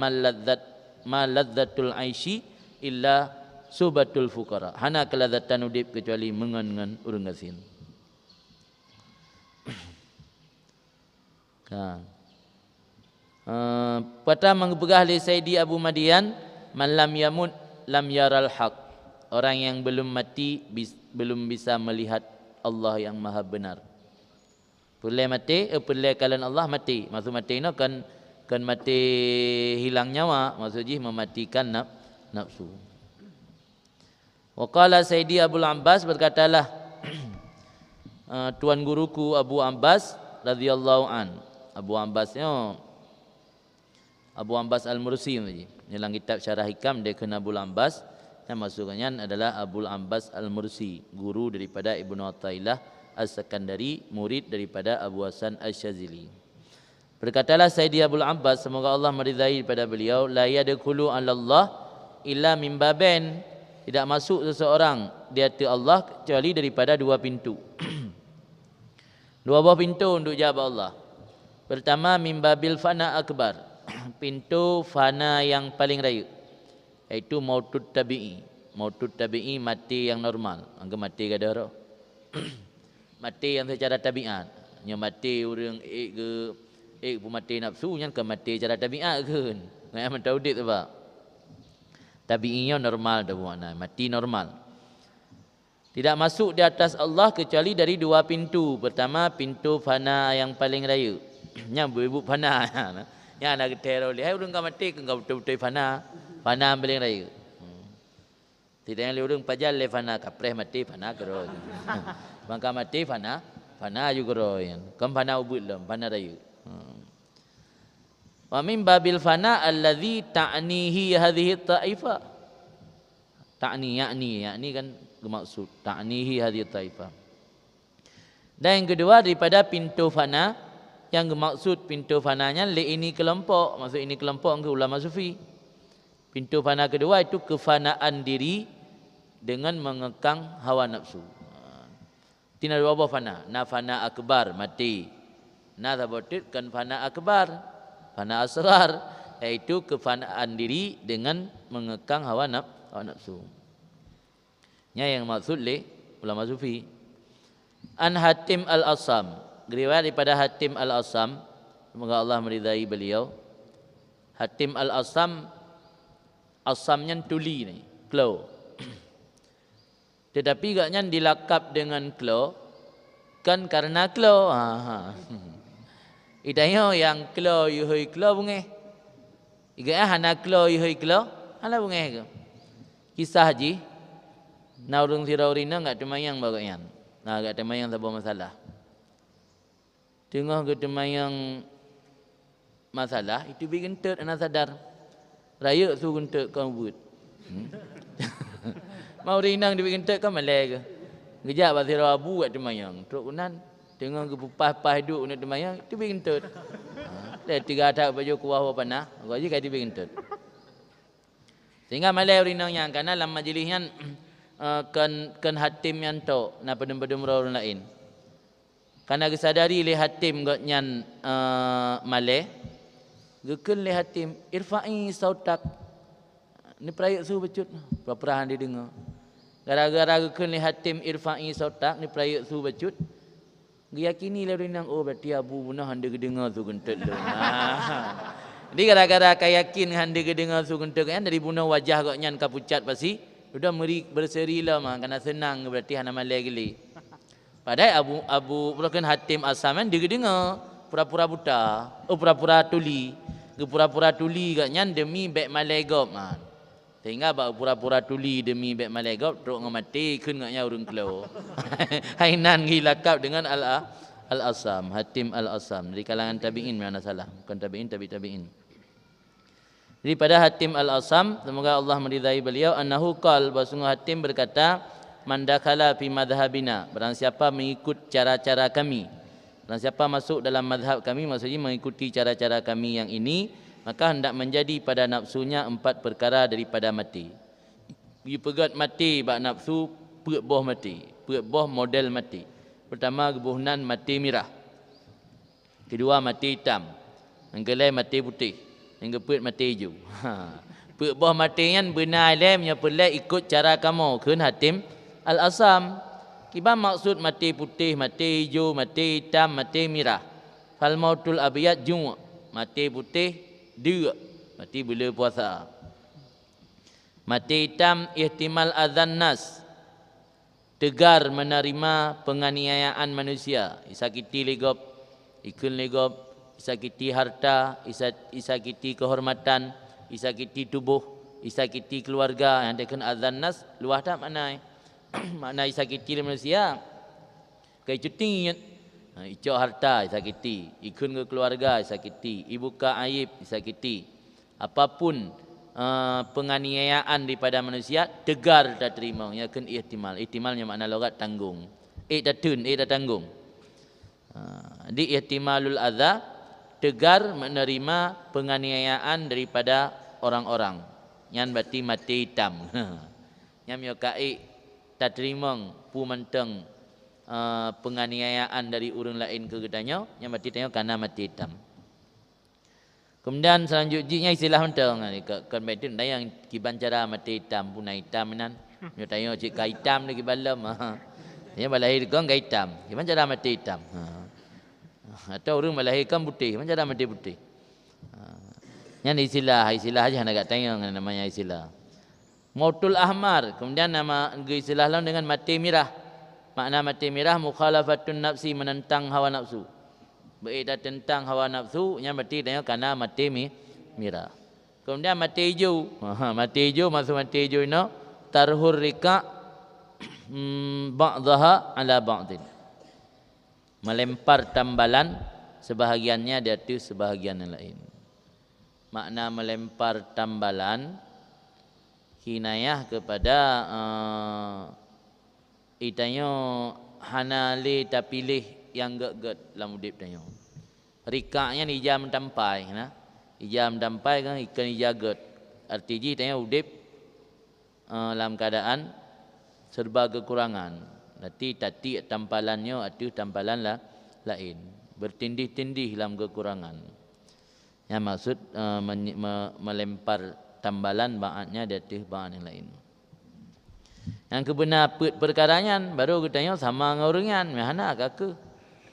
maladzatul aishi illa subatul fuqara. Hana kelazatan udip kecuali mengenai orang gasin. Pertama mengepegah li Sayyidi Abu Madian, man lam yamut lam yaral haq. Orang yang belum mati belum bisa melihat Allah yang maha benar. Pelai mati, pelai kalian Allah mati. Maksud mati ini kan mati hilang nyawa. Maksudnya mematikan nafsu. Waqala Sayyidi Abu Abbas, berkatalah tuan guruku Abu Abbas radhiyallahu an. Abu Abbasnya Abu Abbas Al-Mursi ni. Dalam kitab Syarah Hikam dia kena Abu Abbas, yang maksudnya adalah Abu Abbas Al-Mursi, guru daripada Ibnu Athaillah As-Sakandari, murid daripada Abu Hasan Asy-Syazili. Berkatalah Sayyidi Abu Abbas, semoga Allah meridai daripada beliau, la yadkhulu 'ala Allah illa min babain. Tidak masuk seseorang di hati Allah kecuali daripada dua pintu. Dua buah pintu untuk jawab Allah. Pertama, min babil fana akbar. Pintu fana yang paling raya, iaitu mautut tabi'i. Mautut tabi'i, mati yang normal. Angka mati kada roh. Mati yang secara tabiat. Nya mati orang ke pun mati nafsu, nya ke mati secara tabiat ke. Ngai aman taudit sebab tabi'inya normal dah makna, mati normal. Tidak masuk di atas Allah kecuali dari dua pintu. Pertama, pintu fana yang paling raya. Nya ibu fana. Ya nak teror dia, orang kau mati kau betul-betul fana paling raya. Tidak yang orang pajal le fana kapres mati fana kero. Bangka mati fana juga royan. Kam fana ubud lam fana raya. Wa min babil fana allazi ta'nihi hadhihi ta'ifa. Yakni kan maksud ta'nihi hadhihi ta'ifa. Dan yang kedua daripada pintu fana, yang maksud pintu fananya ini kelompok, maksud ini kelompok ke ulama sufi. Pintu fana kedua itu kefanaan diri dengan mengekang hawa nafsu. Tina dua buah fana, na fana akbar mati, na sabotit kan fana akbar, fana asghar, yaitu kefanaan diri dengan mengekang hawa nafsu. Nya yang maksud le ulama sufi. An Hatim Al-Asam, riwayat daripada Hatim Al-Asam, semoga Allah meridai beliau. Hatim Al-Asam, asamnya tuli ni, klo. Tetapi gaknya dilakap dengan klo kan karena klo. Idanya yang klo yuhui klo bunge. Igaknya hana klo yuhui klo, hana bunge ke. Kisah haji, na urung siraurina enggak temayang bagaknya. Nah, enggak temayang tak masalah. Tengah ketemayang masalah itu bikin ter anak sadar raya su gentek kau buat. Mau rinang dibikin ter kan malai ke. Gejak pasir abu kat temayang. Truk kunan tengah ke pupah hidup nak temayang itu bikin ter. Dah 3 tak baju kuah panah, gua je kai dibikin ter. Sehingga malai rinang yang kana dalam majlisnya kan hatim yang tok na pedem-pedem orang lain. Karena kesadari le hatim gotnyan maleh gekel le hatim irfa'i sautak ni prayak su becut perahan didengar gara-gara gekel le hatim irfa'i sautak ni prayak su becut geyakini le rinang oh berarti abu bunah hande gedengar su gentet le. Jadi gara-gara kayakin hande gedengar su gentet kan dari bunah wajah gotnyan kapucat pasti sudah berseri lah mah karena senang berarti hana maleh geli. Padahal Abu Bukan Hatim Asam kan dia dengar pura-pura buta, pura-pura tuli. Pura-pura tuli katnya demi bek malaigop. Sehingga bak pura-pura tuli demi bek malaigop teruk ngamati kun katnya urung kelo. Hainan gilakap dengan Al-Asam, Hatim Al-Asam dari kalangan tabi'in mana salah, bukan tabi'in. Jadi pada Hatim Al-Asam, semoga Allah meridai beliau, annahu qal, bahwa Hatim berkata, man dakhala fi madhhabina, barang siapa mengikut cara-cara kami, barang siapa masuk dalam madhab kami, maksudnya mengikuti cara-cara kami yang ini, maka hendak menjadi pada nafsunya 4 perkara daripada mati. Dia pegat mati bak nafsu, peuk boh mati, peuk boh model mati. Pertama gebuhnan mati merah, kedua mati hitam, yang kelai mati putih, yang keempat mati hijau. Peuk boh mati yang benar lemnya pelai ikut cara kamu kun Hatim Al-Asam. Kiba maksud mati putih, mati hijau, mati hitam, mati merah. Fal mautul abiyad ju', mati putih dia, mati bila puasa. Mati hitam ihtimal adzan nas, tegar menerima penganiayaan manusia, isakiti legop, ikun legop, isakiti harta, isakiti kehormatan, isakiti tubuh, isakiti keluarga. Yang dekan adzan nas luah tak makna makna isakiti manusia kai cuti icok harta isakiti, ikun ke keluarga isakiti, ibuka aib isakiti, apapun penganiayaan daripada manusia tegar tak terima. Ya kan ihtimalnya makna logat tanggung, dah tanggung. Di ihtimalul adza, tegar menerima penganiayaan daripada orang-orang. Yang berarti mati hitam. Yang yokai tak terima pu menteng penganiayaan dari orang lain ke gedanya, yang berarti tanya karena mati hitam. Kemudian selanjutnya istilah menteng ni kan betul dah yang kiban cara mati hitam punai hitam nan. Dia tanya cik kai hitam lagi balam. Dia melahirkan kai hitam. Kiban cara mati hitam. Atau orang melahirkan putih, kiban cara mati putih. Yang istilah aja nak tanya namanya istilah. Mautul ahmar, kemudian nama istilah lain dengan mati merah. Makna mati merah mukhalafatun nafsi, menentang hawa nafsu. Berita tentang hawa nafsu, yang berarti dia karena mati merah. Kemudian mati hijau. Mati hijau maksud mati hijau ini tarhur rika ba'daha ala ba'din. Melempar tambalan sebahagiannya di atas sebahagian yang lain. Makna melempar tambalan kinayah kepada itanya hanale tak pilih yang get dalam udip tanya. Rikaknya ni jam tampai nah. Ijam tampai kan ikan ijaget. Artinya tanya udip dalam keadaan serba kekurangan. Nanti tati tampalannya atau tampalan lain. Bertindih-tindih dalam kekurangan. Yang maksud melempar tambalan baatnya di atas baat yang lain. Yang kebenar perkaranya baru kita tanya sama dengan orangan, mana kakak?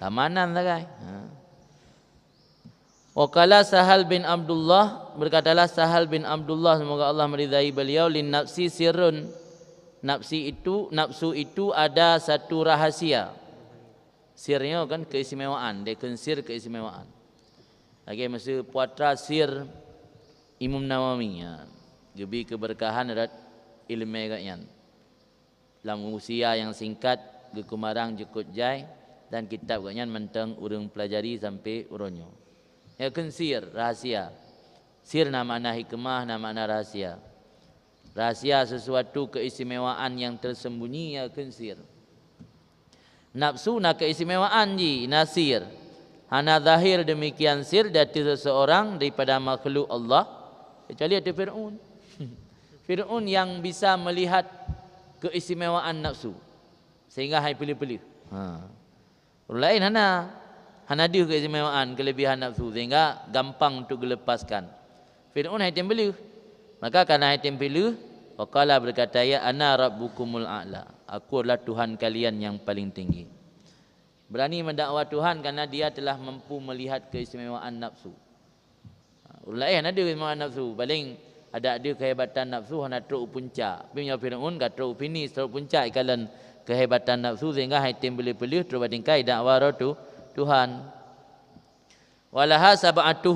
Lamanan sagai. Waqala Sahal bin Abdullah, berkatalah Sahal bin Abdullah, semoga Allah meridai beliau, lin nafsi sirrun, nafsu itu ada satu rahasia. Sirnya kan keistimewaan, dia sir keistimewaan. Lagi masa puatra sir Imam Nawawi ya. Gebi keberkahan adat ilmu katnya. Dalam usia yang singkat gekumarang jukut jai dan kitab katnya menteng urang pelajari sampai uronyo. Ya kan sir rahasia. Sir nama makna hikmah, nama makna rahasia. Rahasia sesuatu keistimewaan yang tersembunyi ya kan sir. Nafsu nak keistimewaan ji nasir. Hana zahir demikian sir dari seseorang daripada makhluk Allah kecuali ada Fir'aun. Fir'aun yang bisa melihat keistimewaan nafsu sehingga hai pilih-pilih. Orang lain hana dia keistimewaan kelebihan nafsu sehingga gampang untuk dilepaskan. Fir'aun hai pilih. Maka karena hai pilih, waqala berkata ya ana rabbukumul a'la. Aku adalah Tuhan kalian yang paling tinggi. Berani mendakwa Tuhan karena dia telah mampu melihat keistimewaan nafsu. Orang lain ada keistimewaan nafsu, paling ada kehebatan nafsu hana teruk puncak. Bimnya Firaun kat teruk finish teruk puncak ikalan kehebatan nafsu sehingga haitim boleh-boleh terbandingkan dakwa Tuhan. Walaha sab'atu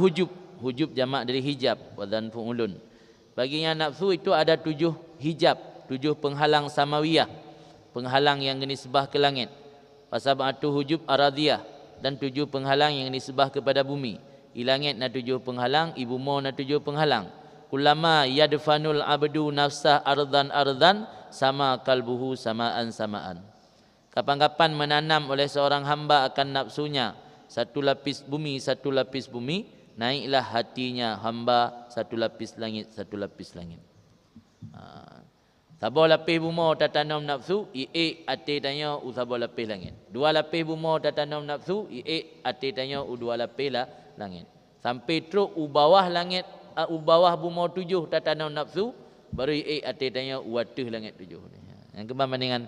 hujub jamak dari hijab wa dzan fu'ulun. Baginya nafsu itu ada 7 hijab, 7 penghalang samawiyah, penghalang yang dinisbah ke langit. Fasab'atu hujub aradiyah, dan 7 penghalang yang dinisbah kepada bumi. Di langit na 7 penghalang, ibu mo na 7 penghalang. Ulama yadfanul abdu nafsah ardan sama kalbuhu samaan. Kapan-kapan menanam oleh seorang hamba akan nafsunya satu lapis bumi, naiklah hatinya hamba satu lapis langit. Sabo lapis bumi tak tanam nafsu, ate tanya sabo lapis langit. 2 lapis bumi tak tanam nafsu, ate tanya 2 lapis langit. Sampai teruk bawah langit, bawah bumi 7 tak tanam nafsu, baru ate tanya watih langit 7. Yang perbandingan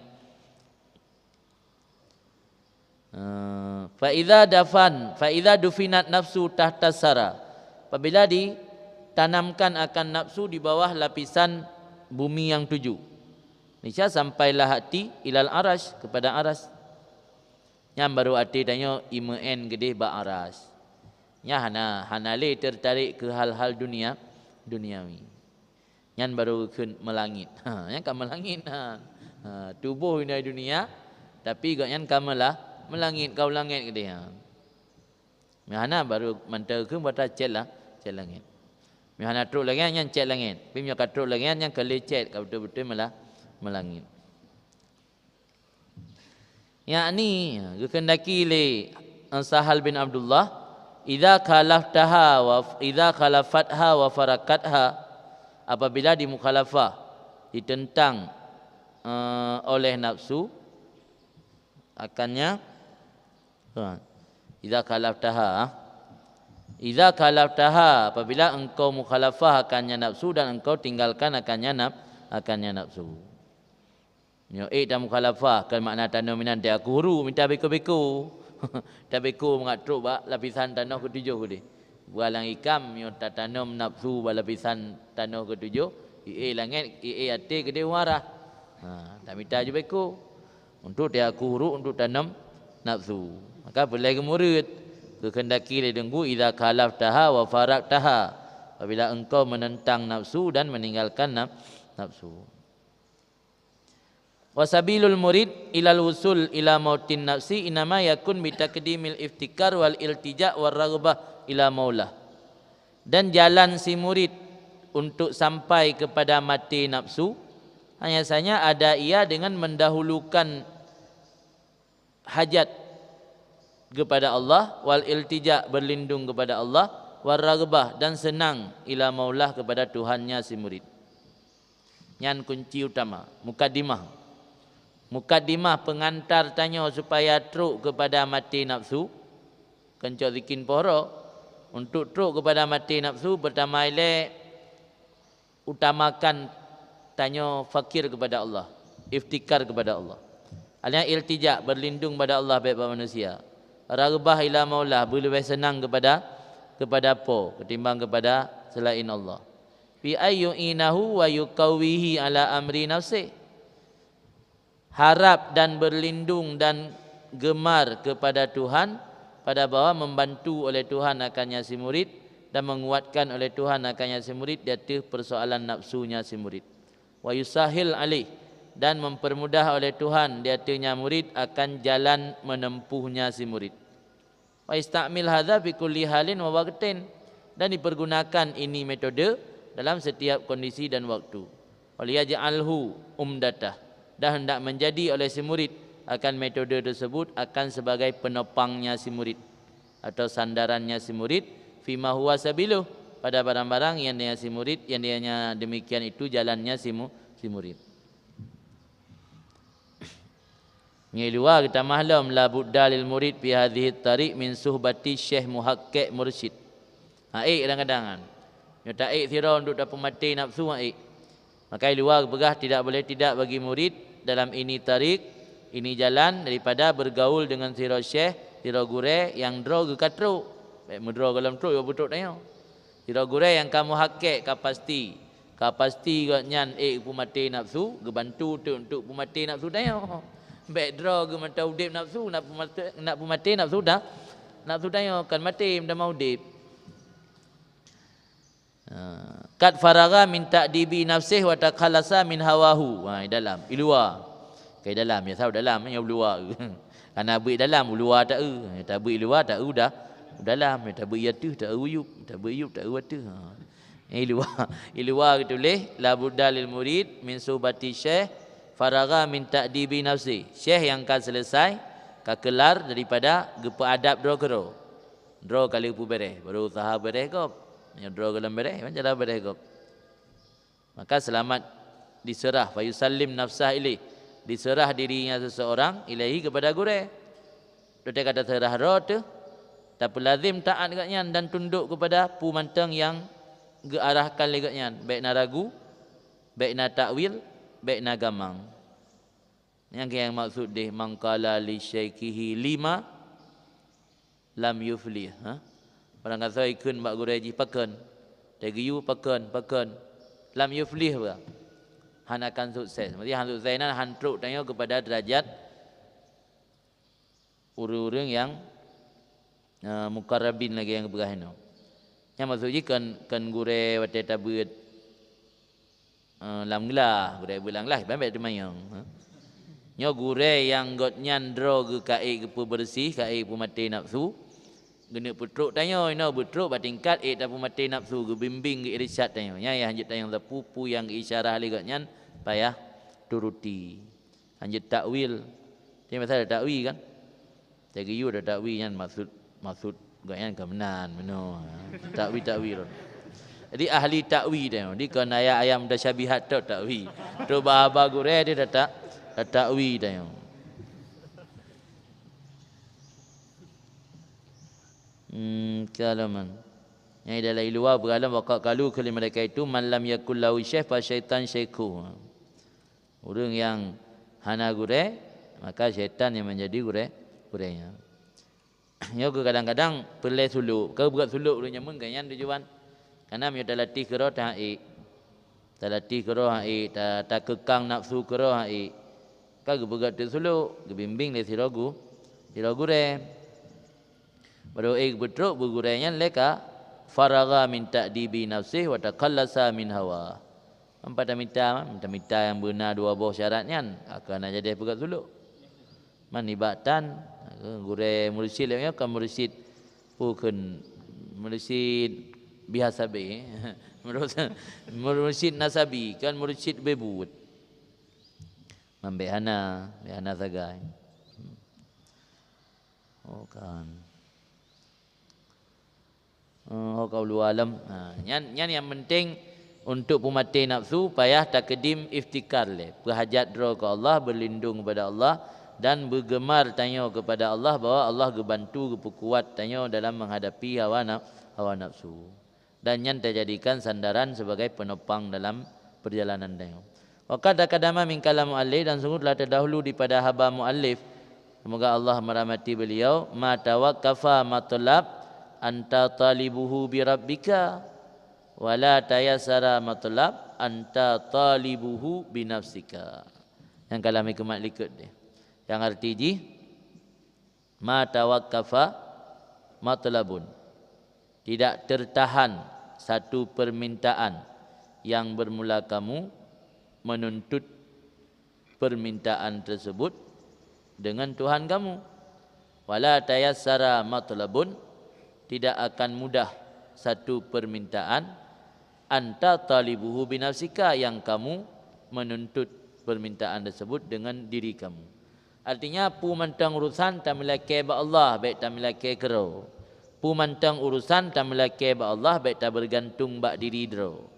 fa idza dufinat nafsu tahta sara, apabila ditanamkan akan nafsu di bawah lapisan bumi yang 7, niscaya sampailah hati ilal arash, kepada aras. Yang baru hati tanya imen gede ba aras. Nya hanale tertarik ke hal-hal duniawi. Yang baru ke melangit. Yang kan melangit. Tubuh ini dunia, tapi gak yang kamalah melangit kau langit ke dia. Mihana baru mantel ke buat cet langit. Mihana truk lagi yang cet langit. Pim yang truk lagi yang kelecet kau betul-betul melangit. Ya ni kendaki le Sahal bin Abdullah, idza khalafatha wa farakatha, apabila dimukhalafah, ditentang oleh nafsu akannya idza khalaftaha, apabila engkau mukhalafah akannya nafsu dan engkau tinggalkan akannya nafsu. Nyo dan mukhalafah kan makna tanah minan dia guru minta beko-beko. Tak beko mengatruk ba lapisan tanah ke-7 dia. Bualang ikam yo tanam nafsu ba lapisan tanah ke-7, langit ate gede warah. Tak minta je beko. Untuk dia guru untuk tanam nafsu. Maka boleh ke murid kehendaki dia tunggu idza khalaftaha wa faraktaha, apabila engkau menentang nafsu dan meninggalkan nafsu. Wasabilul murid ilal usul ila mautin nafsi inama yakun bitaqdimil iftikar wal iltija war raghbah ila maulah. Dan jalan si murid untuk sampai kepada mati nafsu hanya saja ada ia dengan mendahulukan hajat kepada Allah, wal iltija berlindung kepada Allah, war raghbah dan senang ila maulah kepada Tuhannya si murid. Yang kunci utama Mukaddimah pengantar tanya supaya truk kepada mati nafsu. Kencok zikin poro. Untuk truk kepada mati nafsu, pertama ile utamakan tanya fakir kepada Allah, iftikar kepada Allah. Alnya iltija berlindung pada Allah baik manusia. Raghbah ila maulah, lebih senang kepada apa ketimbang kepada selain Allah. Fi ayyinahu wa yuqawihi ala amri nafsi. Harap dan berlindung dan gemar kepada Tuhan, pada bahwa membantu oleh Tuhan akannya si murid dan menguatkan oleh Tuhan akannya si murid di atas persoalan nafsunya si murid. Wa yusahil alih, dan mempermudah oleh Tuhan di atasnya murid akan jalan menempuhnya si murid. Wa istamil hadza fi kulli halin wa waqtin, dan dipergunakan ini metode dalam setiap kondisi dan waktu. Wa liyaj'alhu umdatah, dan hendak menjadi oleh si murid akan metode tersebut akan sebagai penopangnya si murid atau sandarannya si murid fima huwa sabiluh, pada barang-barang yang dia si murid yang dianya demikian itu jalannya si murid. Ni luar kita maklum la budda lil murid fi hadhihi tariq min suhbati syekh muhakkik mursyid. Kadang-kadang kan. Yo tak sira untuk dapat mati nafsu Maka luar begah tidak boleh tidak bagi murid dalam ini tarik, ini jalan daripada bergaul dengan sira syekh, sira gure yang dro ke katru. Baik mudro dalam tru yo betul tanya. Sira gure yang kamu hakik kapasti gak nyan pumati nafsu, gebantu untuk pumati nafsu tanya. Baik draw ke mata udip nafsu, nak mati nafsu dah. Nafsu tanya kan mati dah mau udip. Kat faraga min ta'dibi nafsih wa takhalasa min hawahu. Dalam, di luar. Kai dalam ya tahu dalam yang luar. Ana bui dalam luar tak tak bui luar tak dah. Dalam tak bui atu tak uyup, tak bui uyup tak atu. Luar gitu leh la budalil murid min subati syekh faraga min ta'dibi nafsi. Syekh yang kan selesai ka kelar daripada gepa adab draw kero. Draw kali pu bereh, baru usaha bereh kop. Yang draw dalam bereh macam dah bereh kop. Maka selamat diserah fa yusallim nafsah ilaih. Diserah dirinya seseorang ilahi kepada gure. Dia kata serah roh tu tapi lazim taat degatnya dan tunduk kepada pu mantang yang gearahkan degatnya, baik na ragu, baik na takwil, baik na gamang. Yang maksud deh mangkala li syaikihi lima lam yuflih. Barang kata ikun bak gure ji paken. Tegiyu paken lam yuflih ba. Han akan sukses. Maksudnya han sukses nan han truk tanya kepada derajat urang-urang yang mukarrabin lagi yang bergahino. Yang maksudnya kan gure wate tabut lam gelah, gure bilang lah baik tu mayang. Nyo gure yang got nyandro ke kai ke bersih, kai pu mati nafsu. Gene putruk tanya ino putruk batingkat tapi mati nafsu ke bimbing ke irsyad tanya. Ya hanjit tanya pupu yang isyarah ligatnya payah turuti. Hanjit takwil. Dia masa ada takwil kan? Jadi you ada takwil yang maksud gaknya kemenan meno. Takwil. Jadi ahli takwil dia. Di kan ayam dah syabihat tu takwil. Tu bahaba gure dia dah takwil dia. Kalaman yang dalam luar beralam waqat kalu kali mereka itu man lam yakul lahu syekh fa syaitan syaiku. Orang yang hana gure maka syaitan yang menjadi gurenya. Yo kadang-kadang pelai suluk. Kau buat suluk lu nyamun kanyan tujuan. Karena dia dah latih kero ta'i. Dah latih kero ha'i, tak kekang nafsu kero ha'i. Kau buat tu suluk, bimbing le sirogu re. Baru betruk bergurainya leka faraga min ta'dibi nafsih wa takallasa min hawa. Empat minta yang benar dua buah syaratnya akan jadi pegat suluk. Manibatan gure mursyid lemnya kan mursyid bukan mursyid biasa be. Mursyid nasabi kan mursyid bebut. Membehana sagai. Oh kan. Qaulu alam. Yang penting untuk pemati nafsu payah takdim iftikar le. Berhajat doa ke Allah, berlindung kepada Allah dan bergemar tanya kepada Allah bahwa Allah gebantu kuat tanya dalam menghadapi hawa nafsu. Dan yang terjadikan sandaran sebagai penopang dalam perjalanan tanya. Waqad kadama min kalam muallif dan sungguh telah terdahulu daripada haba muallif. Semoga Allah merahmati beliau ma tawaqqafa matlab anta talibuhu bi rabbika wala tayassara matlab anta talibuhu bi nafsika. Yang kalam hikmat likut dia. Yang arti ji ma tawaqqafa matlabun. Tidak tertahan satu permintaan yang bermula kamu menuntut permintaan tersebut dengan Tuhan kamu. Wala tayassara matlabun, tidak akan mudah satu permintaan anta talibuhu binafsika yang kamu menuntut permintaan tersebut dengan diri kamu. Artinya pu mantang urusan tak melaki ba Allah baik tak melaki kero. Pu mantang urusan tak melaki ba Allah baik tak bergantung ba diri dro.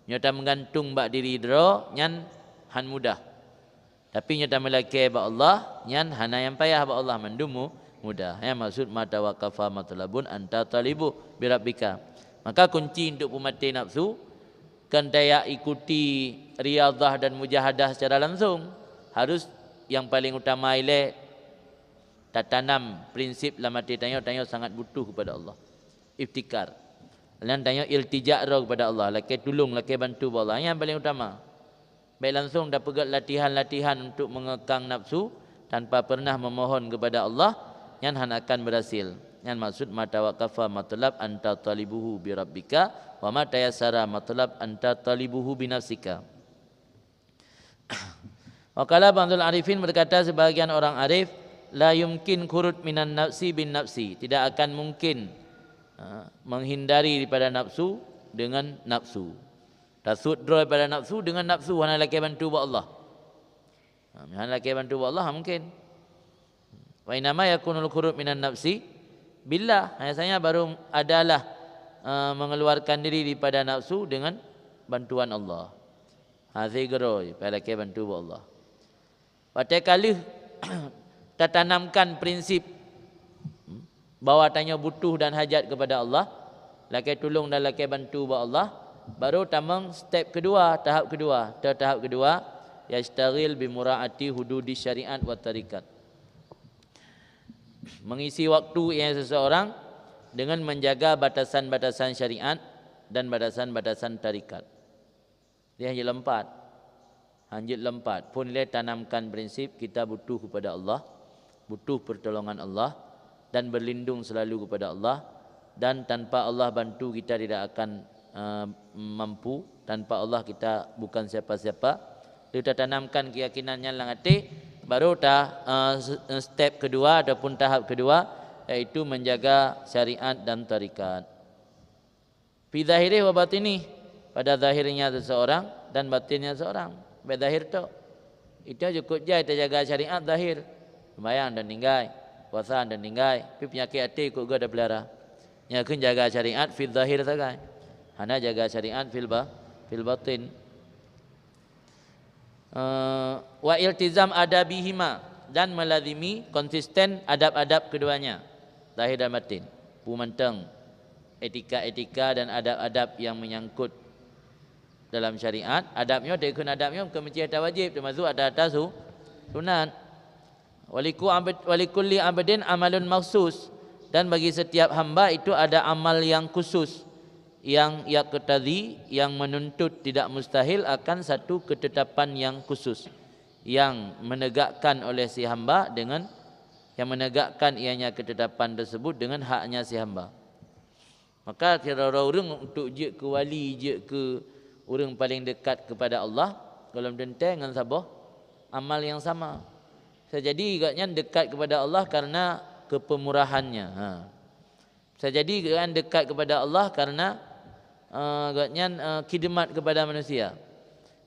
Nyata menggantung ba diri dro nyan han mudah. Tapi nyata melaki ba Allah nyan hana yang payah ba Allah mandumu mudah. Ya maksud mata waqafa matlabun anta talibu bi rabbika. Maka kunci untuk pemati nafsu kan daya ikuti riyadhah dan mujahadah secara langsung. Harus yang paling utama ialah tanam prinsip dalam hati tanya sangat butuh kepada Allah. Iftikar. Dan tanya iltija' kepada Allah, laki tolong, laki bantu Allah. Yang paling utama. Baik langsung dah pegat latihan-latihan untuk mengekang nafsu tanpa pernah memohon kepada Allah, yang han akan berhasil. Yang maksud mata waqafa matlab anta talibuhu bi rabbika wa ma tayassara matlab anta talibuhu bi nafsika. Waqala ba'dul arifin, berkata sebagian orang arif, la yumkin khurud minan nafsi bin nafsi, tidak akan mungkin menghindari daripada nafsu dengan nafsu. Tasud daripada nafsu dengan nafsu, hana laki bantu buat Allah. Hana laki bantu buat Allah mungkin. Wa inama yakunul khurud minan nafsi billah, hanya baru adalah mengeluarkan diri daripada nafsu dengan bantuan Allah. Hazigroi pada laki bantu buat Allah. Pada kali tertanamkan prinsip bahawa tanya butuh dan hajat kepada Allah, laki tolong dan laki bantu buat Allah, baru tamang step kedua, tahap kedua. Tahap kedua, yashtaghil bi muraati hududi syariat wa tarikat. Mengisi waktu yang seseorang dengan menjaga batasan-batasan syariat dan batasan-batasan tarikat. Dia hanya lompat pun dia tanamkan prinsip kita butuh kepada Allah, butuh pertolongan Allah dan berlindung selalu kepada Allah, dan tanpa Allah bantu kita tidak akan mampu, tanpa Allah kita bukan siapa-siapa. Kita tanamkan keyakinannya dalam hati, baru step kedua ataupun tahap kedua, iaitu menjaga syariat dan tarikat. Fi zahiri wa batini, pada zahirnya seseorang dan batinnya seseorang. Baik zahir tu, itu cukup je kita jaga syariat zahir, sembahyang dan ninggai, puasa dan ninggai, tapi penyakit hati ikut gua dah pelihara. Yang kena jaga syariat fil zahir sagai, hana jaga syariat fil batin. Wa iltizam adabihima, dan melazimi konsisten adab-adab keduanya, zahir dan batin. Pumanteng etika-etika dan adab-adab yang menyangkut dalam syariat. Adabnya dekun adabnya kemesti ada wajib, termasuk ada sunat. Walikulli abdin amalun maksus, dan bagi setiap hamba itu ada amal yang khusus, yang yaqtadi, yang menuntut tidak mustahil akan satu ketetapan yang khusus, yang menegakkan oleh si hamba dengan yang menegakkan ianya ketetapan tersebut dengan haknya si hamba. Maka kira orang untuk je ke wali, je ke orang paling dekat kepada Allah, kalau tentang dengan sabah amal yang sama. Jadi agaknya dekat kepada Allah karena kepemurahannya. Jadi agaknya dekat kepada Allah karena agaknya khidmat kepada manusia.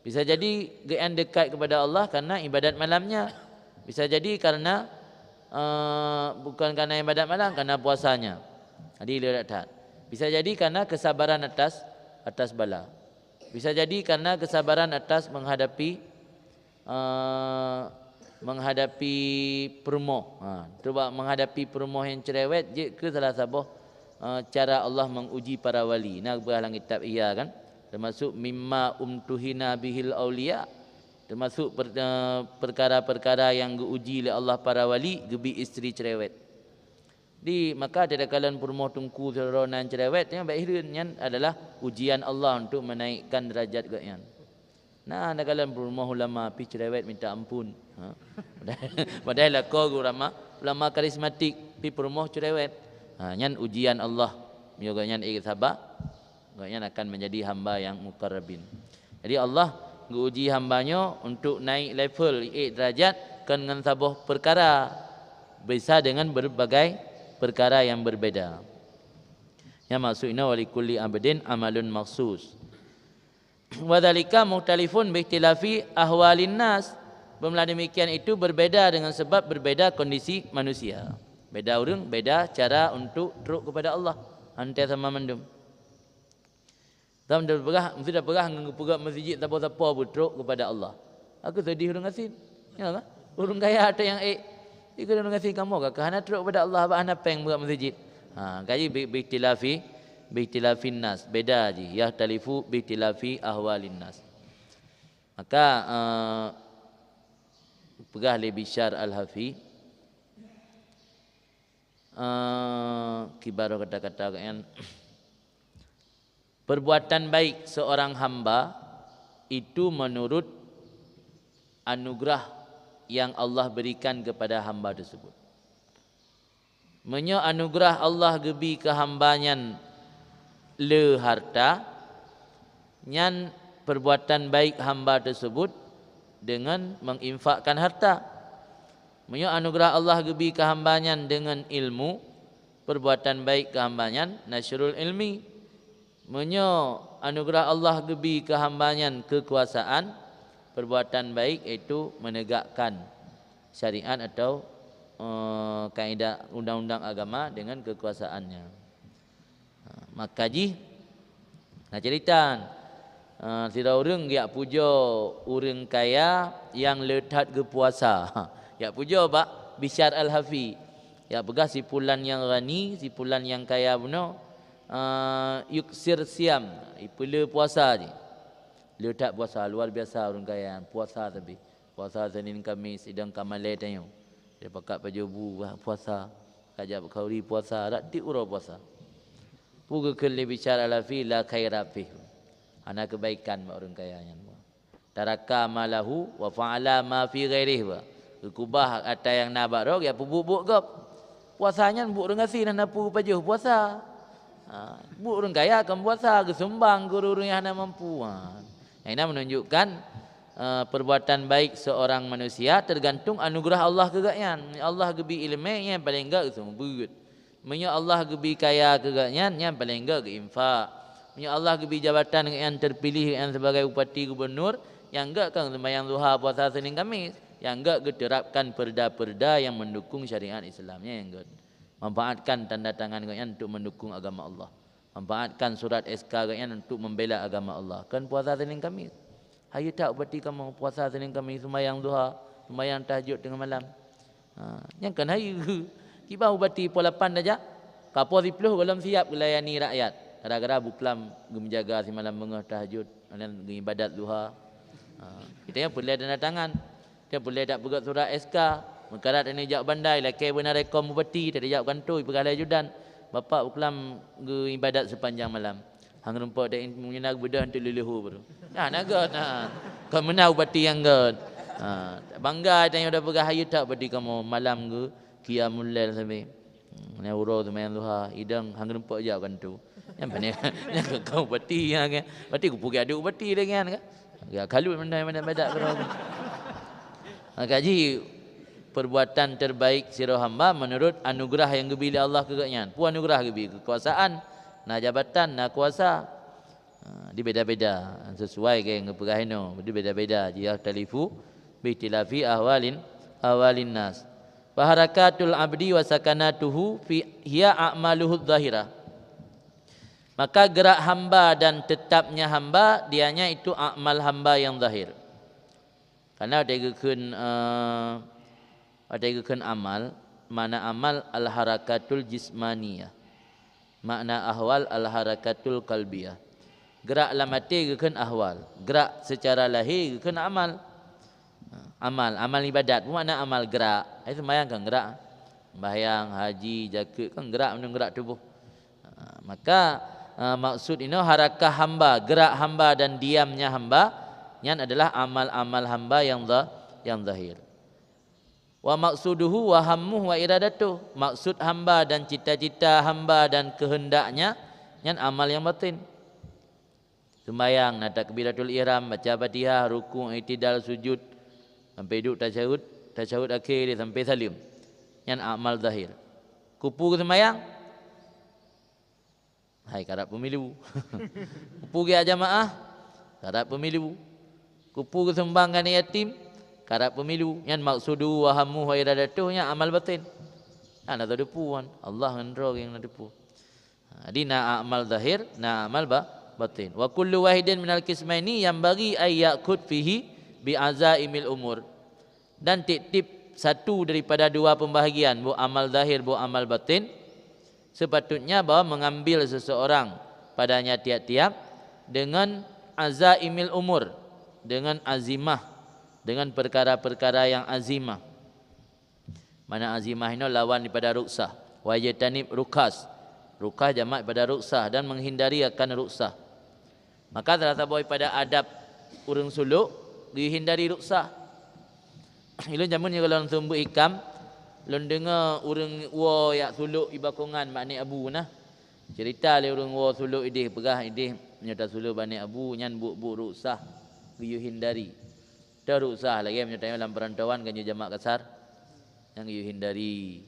Bisa jadi agaknya dekat kepada Allah karena ibadat malamnya. Bisa jadi karena bukan karena ibadat malam, karena puasanya. Jadi dia tak. Bisa jadi karena kesabaran atas bala. Bisa jadi karena kesabaran atas menghadapi perumoh. Coba menghadapi perumoh yang cerewet je ke salah satu cara Allah menguji para wali. Nak dalam kitab iya kan, termasuk mimma umtuhina bihil auliya, termasuk perkara-perkara yang diuji oleh Allah para wali, gebi isteri cerewet. Maka tidak kalian perumoh tungku seronan cerewet yang baiknya adalah ujian Allah untuk menaikkan derajat kalian. Nah, ada kalian perumoh ulama pi cerewet minta ampun. Padahal kau ulama karismatik pi perumoh cerewet. Nyan ujian Allah. Yoga-nyan sabar, gaknya akan menjadi hamba yang muqarrabin. Jadi Allah menguji hambanya untuk naik level derajat dengan sebuah perkara, bisa dengan berbagai perkara yang berbeza. Yang maksudnya walikulli abdin amalun maksus. Wadhalika muhtalifun biikhtilafi ahwalin nas. Bermula demikian itu berbeda dengan sebab berbeda kondisi manusia. Beda orang, beda cara untuk teruk kepada Allah. Hantar sama mendum. Zaman dah perah dengan pegang masjid siapa-siapa berteruk kepada Allah. Aku sedih orang asin. Ya kan? Orang kaya ada yang ikut orang asin kamu ke kerana teruk kepada Allah, apa anda peng buat masjid. Kaji biikhtilafin nas, beda aja. Ya talifu biikhtilafi ahwalin nas. Maka pegah li Bishar Al-Hafi kibar kata-kata kan, perbuatan baik seorang hamba itu menurut anugerah yang Allah berikan kepada hamba tersebut. Menyo anugerah Allah gebi ke hambanyan le harta, nyan perbuatan baik hamba tersebut dengan menginfakkan harta. Menyo anugerah Allah gebi ke hambanyan dengan ilmu, perbuatan baik ke hambanyan nasyrul ilmi. Menyo anugerah Allah gebi ke hambanyan kekuasaan, perbuatan baik itu menegakkan syariat atau kaedah undang-undang agama dengan kekuasaannya. Maka ji nak cerita tidak orang dia puja orang kaya yang letat ke puasa. Ya puja pak Bishar Al-Hafi. Ya pegah si pulan yang rani, si pulan yang kaya benar. Yuksir siam, ipula puasa je. Letak puasa luar biasa orang kaya, puasa tapi puasa Senin Khamis sidang Kamalai tanya. Dia pakai baju bu puasa, kajak kauri puasa, ratik ura puasa. Puga kelli bicara lafi la khaira fi. Ana kebaikan orang kaya yang. Taraka malahu wa fa'ala ma fi ghairihi wa. Kubah ada yang nabak rok ya bubuk gop. Puasanya buk rengasi dan napu pajuh puasa. Buk orang kaya akan puasa ke sumbang guru yang hana mampu. Ini menunjukkan perbuatan baik seorang manusia tergantung anugerah Allah kegaknya. Allah gebi ilmu yang paling enggak semua begut. Menyo Allah gebi kaya kegaknya yang paling enggak ke infak. Menyo Allah gebi jabatan yang terpilih yang sebagai bupati gubernur yang enggak kan sembahyang duha puasa Senin Khamis, yang enggak diterapkan perda-perda yang mendukung syariat Islamnya yang enggak. Manfaatkan tanda tangan kalian untuk mendukung agama Allah. Manfaatkan surat SK kalian untuk membela agama Allah. Kan puasa Senin Khamis. Hayu tak berarti kamu puasa Senin Khamis sembahyang duha, sembahyang tahajud tengah malam. Yang kan hayu. Tiba berarti pukul 8 saja. Kapal 10 belum siap melayani rakyat. Gara-gara buklam menjaga si malam mengah tahajud, dan ibadat duha. Kita yang boleh tanda tangan. Kita boleh tak pegat surat SK. Mengkarat ini jawab bandai, laki benar rekom bupati, tak jawab kantoi, pegawai ajudan. Bapak buklam ibadat sepanjang malam. Hang rumput dak menyinag bedah untuk leluhur baru. Nagat kau menau bati yang god. Bangga tanya dah pegah hayu tak bati kamu malam ke qiyamul lail sampai. Ni uro tu main duha idang hang rumput jawab kan tu. Yang panik yang kau bati yang kan. Bati ku pergi aduk bati lagi kan. Ya kalut mandai badak kau. Kaji perbuatan terbaik sira hamba menurut anugerah yang gebili Allah kegaknya. Pu anugerah gebi kekuasaan, na jabatan, na kuasa. Di beda-beda sesuai ke yang pegahino. Di beda-beda dia talifu bi tilafi awalin nas. Fa harakatul abdi wa sakanatuhu fi hiya a'maluhu dhahirah. Maka gerak hamba dan tetapnya hamba dianya itu amal hamba yang zahir. Karena ada keun amal, mana amal al-harakatul jismaniyah. Makna ahwal al-harakatul qalbiyah. Gerak dalam hati keun ahwal, gerak secara lahir keun amal. Amal ibadat pun makna amal gerak. Itu sembahyang kan gerak. Sembahyang, haji, zakat kan gerak menung gerak tubuh. Maka maksud ini harakah hamba, gerak hamba dan diamnya hamba yang adalah amal-amal hamba yang zahir. Wa maqsuduhu wa hammuhu wa iradatuh. Maksud hamba dan cita-cita hamba dan kehendaknya yang amal yang batin. Sembayang, nak takbiratul ihram, baca Fatihah, rukuk, i'tidal, sujud, sampai duduk tasyahud akhir sampai salim. Yang amal zahir. Kupu ke sembayang? Hai karap pemilu. Kupu ke jamaah? Karap pemilu. Kupu ke sumbangan yatim? Karap pemilu. Yang maksudu wa hammu wa iradatuh yang amal batin. Nak tahu depuan. Allah ngendro yang nak depu. Jadi na amal zahir, na amal batin. Wa kullu wahidin minal qismaini yang bagi ay yakut fihi bi azaimil umur. Dan tip-tip satu daripada dua pembahagian, bu amal zahir, bu amal batin, sepatutnya bahawa mengambil seseorang padanya tiap-tiap dengan azaimil umur, dengan azimah, dengan perkara-perkara yang azimah. Mana azimah ini lawan daripada ruksah. Wajatanib rukas. Rukas jamak pada ruksah dan menghindari akan ruksah. Maka terasa bahawa pada adab urang suluk dihindari ruksah. Ilun jamun ni kalau sumbu ikam, lun dengar urang wa yak suluk ibakongan makni abu nah. Cerita le urang wa suluk idih pegah idih menyata suluk bani abu nyan buk-buk ruksah giyu hindari. Ta ruksah lagi menyata dalam perantauan kan jamak kasar yang giyu hindari.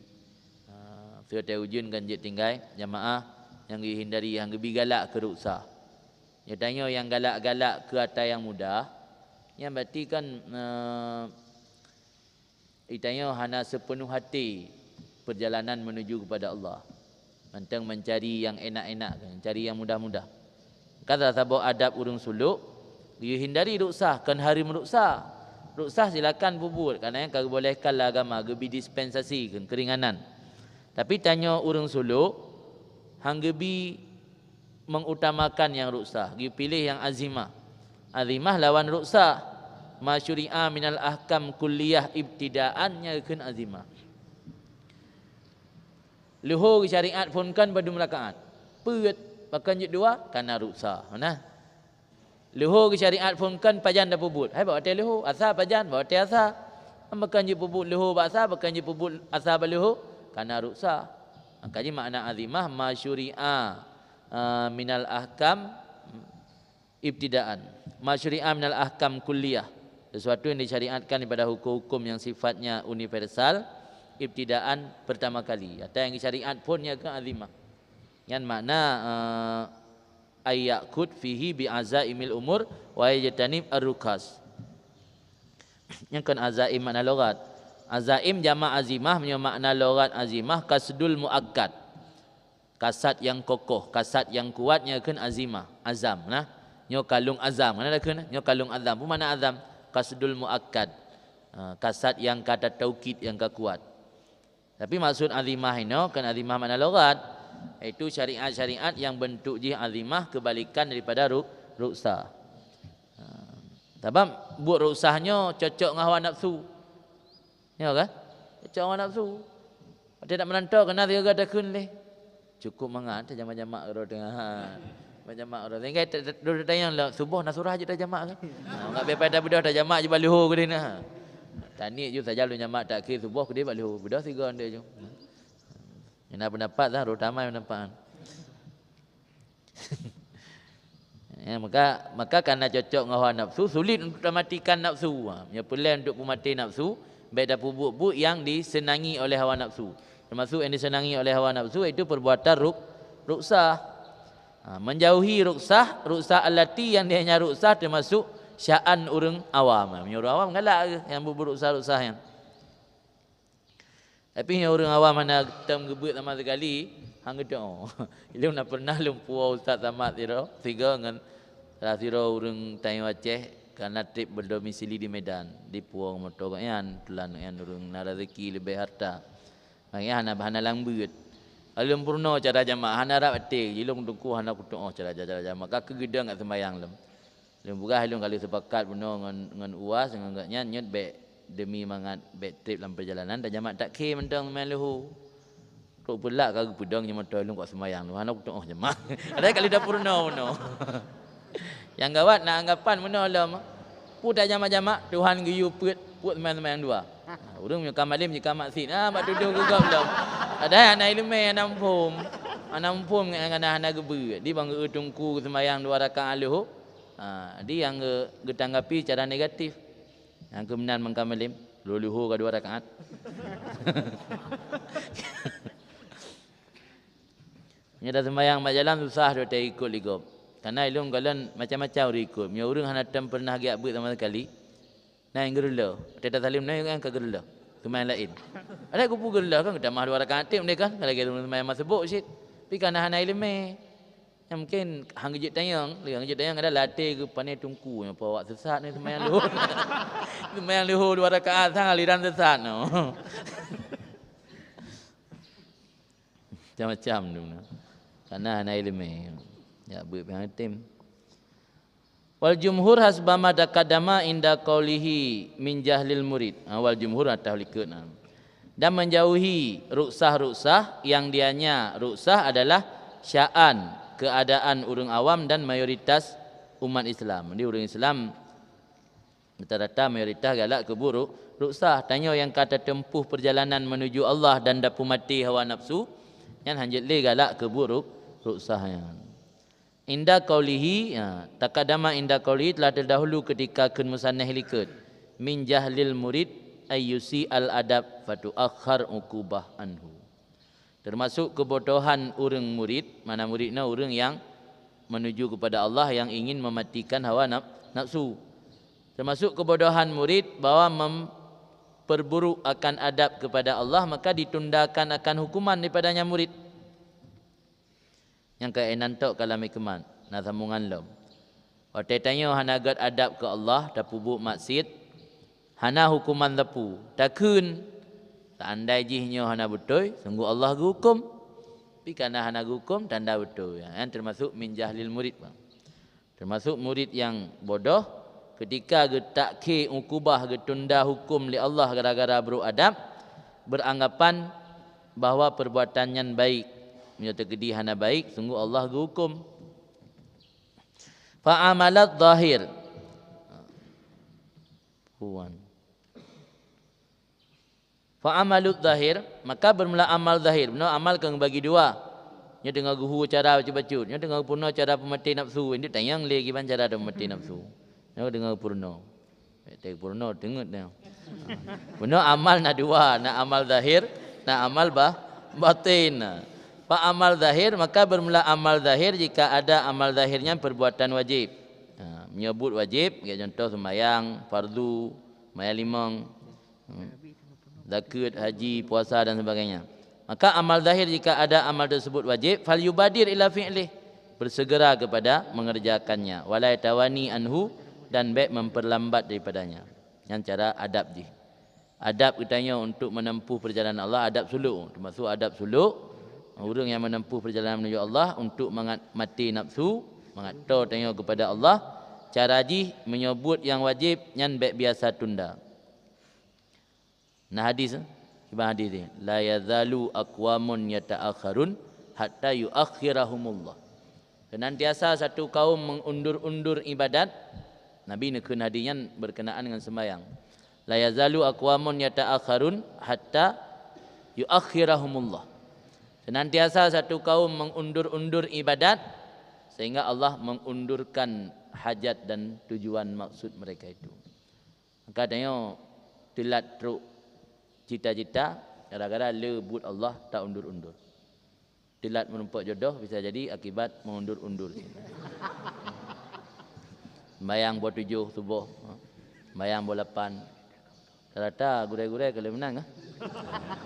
Sudah ujun kan je tinggai jamaah yang giyu hindari yang lebih galak ke ruksah. Nyatanya yang galak-galak ke atas yang mudah, yang berarti kan itanya hana sepenuh hati perjalanan menuju kepada Allah. Mantang mencari yang enak-enak, mencari yang mudah-mudah. Kata sabuk adab urung suluk, dia hindari ruksah, kan hari meruksah. Ruksah silakan bubur, kerana yang bolehkanlah agama, gebi dispensasi, kan keringanan. Tapi tanya urung suluk, hang gebi mengutamakan yang ruksah, dia pilih yang azimah. Azimah lawan ruksah. Masyuri'a minal ahkam kulliyah ibtidaannya kan azimah. Luhur syariat pun kan pada melakaat. Peut pakan je dua kana ruksah. Nah. Luhur syariat pun kan pajan dah pubut. Hai bawa teh luhur, asal pajan, bawa teh asal. Makan je pubut luhur baksa, makan je pubut asal baluhur kana ruksah. Makanya makna azimah masyuri'a minal ahkam ibtidaan. Masyuri'a minal ahkam kulliyah. Sesuatu yang disyariatkan daripada hukum-hukum yang sifatnya universal, ibtidaan pertama kali. Atau yang syariat pun yang ke azimah. Yang makna ayyakut fihi bi'azaimil umur wa yajtanib ar-rukas. Yang kan azaim makna logat. Azaim jama' azimah punya makna logat azimah kasdul muakkad. Kasat yang kokoh, kasat yang kuatnya kan azimah, azam nah. Nyo kalung azam, mana dah kan? Nyo kalung azam. Apa makna azam? Kasdul muakkad. Kasat yang kata taukid yang kuat. Tapi maksud azimah ini kan azimah makna logat, itu syariat-syariat yang bentuk jih azimah kebalikan daripada ruksah. Sebab buat ruksahnya cocok dengan hawa nafsu. Ya kan? Cocok hawa nafsu. Tidak menantau kena dia kata kun leh. Cukup mangat jamak-jamak ro tengah. Jamak ro. Tinggal duduk tayang lah subuh nak surah je dah jamak kan. Enggak bepai dah bedah dah jamak je baliho ke dia. Tani je saja lu jamak tak ke subuh ke dia baliho. Bedah tiga dia je. Yang pendapat dah terutama pendapat. Ya, maka karena cocok dengan hawa nafsu, sulit untuk matikan nafsu. Ya pelan untuk memati nafsu, baik dah bubuk-bubuk yang disenangi oleh hawa nafsu. Termasuk yang disenangi oleh hawa nafsu itu perbuatan ruksah. Menjauhi ruksah allati yang dia hanya ruksah termasuk sya'an urang awam. Orang awam galak yang beruksah-ruksah yang. Tapi yang orang awam mana tem gebut sama sekali, hang gedo. Ilmu nak pernah lumpur Ustaz Samad tiro, tiga dengan tiro urang Tanjung Aceh karena trip berdomisili di Medan, di Puang motor kan tulan yang urang nak rezeki lebih harta. Makanya hana langbut. Alum purno cara jamaah hana rak betik, ilung tungku hana kutuk cara jamaah. Kak kegedang kat sembayang lem. Lem bukan ilung kali sepakat purno dengan uas dengan gaknya nyet baik demi mangat back trip dalam perjalanan dan jamak tak ke mentang main lehu. Kau pula kau pedang yang motor lu kat sembayang lu. Hana kutuk jamak. Ada kali dah purno. Yang gawat nak anggapan purno lem. Putar jamak-jamak Tuhan giyu put teman-teman yang dua. Urang punya kamalim je kamak sit. Bak duduk juga belum. Ada anak ilmu anak pum dengan anak gebut. Di bangga tungku sembahyang 2 rakaat luhur. Di yang getanggapi cara negatif. Yang kemenan mengkamalim luhur ke 2 rakaat. Nya dah sembahyang berjalan susah dia tak ikut ligop. Karena ilmu kalian macam-macam ikut. Nya urang hana tem pernah giat buat sama sekali. Nah yang gerula. Tidak salim nah yang ke gerula. Kemain lain. Ada kupu gerula kan kita mah 2 rakaat tim dia kan. Kalau kita main masa sebut shit. Tapi karena hana ilmu. Yang mungkin hang gejit tayang, hang gejit tayang ada latih ke pandai tungku yang bawa sesat ni sembahyang luhur. Sembahyang luhur 2 rakaat sang aliran sesat no. Macam-macam tu. Karena hana ilmu. Ya buat pihak tim. Wal jumhur hasbama dakadama inda qaulihi min jahlil murid. Wal jumhur atau likut. Dan menjauhi ruksah-ruksah yang dianya ruksah adalah sya'an keadaan orang awam dan mayoritas umat Islam. Jadi orang Islam Rata-rata mayoritas galak ke buruk ruksah. Tanya yang kata tempuh perjalanan menuju Allah dan dapu mati hawa nafsu, yang hanjat le galak ke buruk ruksah yang. Inda qaulihi, takadama inda qaulihi telah terdahulu ketika kun musannah likat min jahlil murid ayyusi al adab fatu akhar uqubah anhu. Termasuk kebodohan orang murid, mana muridnya orang yang menuju kepada Allah yang ingin mematikan hawa nafsu. Termasuk kebodohan murid bahawa memperburuk akan adab kepada Allah, maka ditundakan akan hukuman daripadanya murid. Yang kainan tok kalami keman na sambungan lom. Waktu tanya hana agak adab ke Allah tak pubuk maksiat, hana hukuman tepu. Takun tak andai jihnya hana betul, sungguh Allah hukum. Tapi kerana hana hukum tanda betul. Yang termasuk min jahlil murid. Termasuk murid yang bodoh ketika getak ukubah getunda hukum li Allah gara-gara beradab, beranggapan bahawa perbuatannya baik, menyata kedi hana baik, sungguh Allah hukum. Fa amalat zahir. Fa amalut zahir, maka bermula amal zahir. Benar amal kang bagi dua. Nya dengar guhu cara baca-baca, nya dengar puna cara pemati nafsu. Ini tayang lagi ban cara pemati nafsu. Nya dengar purno. Tak purno dengar dah. Benar amal nak dua, nak amal zahir, nak amal batin. Fa amal zahir, maka bermula amal zahir jika ada amal zahirnya perbuatan wajib. Menyebut wajib, contoh sembahyang, fardu, sembahyang limang, zakat, haji, puasa dan sebagainya. Maka amal zahir jika ada amal tersebut wajib, fal yubadir ila fi'lih, bersegera kepada mengerjakannya. Wala tawani anhu, dan baik memperlambat daripadanya. Yang cara adab je. Adab katanya untuk menempuh perjalanan Allah, adab suluk. Termasuk adab suluk, orang yang menempuh perjalanan menuju Allah untuk mati nafsu, mengatur tanya kepada Allah. Cara ji menyebut yang wajib, yang baik biasa tunda. Nah hadis, Ibn hadis ni, la yazalu aqwamun yata'akharun hatta yuakhirahumullah. Senantiasa satu kaum mengundur-undur ibadat. Nabi nekun hadisnya berkenaan dengan sembahyang. La yazalu aqwamun yata'akharun hatta yuakhirahumullah. Senantiasa satu kaum mengundur-undur ibadat sehingga Allah mengundurkan hajat dan tujuan maksud mereka itu. Maka tanya telat teruk cita-cita gara-gara lebut Allah tak undur-undur. Telat menumpak jodoh bisa jadi akibat mengundur-undur. Sembahyang buat 7 subuh, sembahyang buat 8. Rata gurai-gurai kalau menang.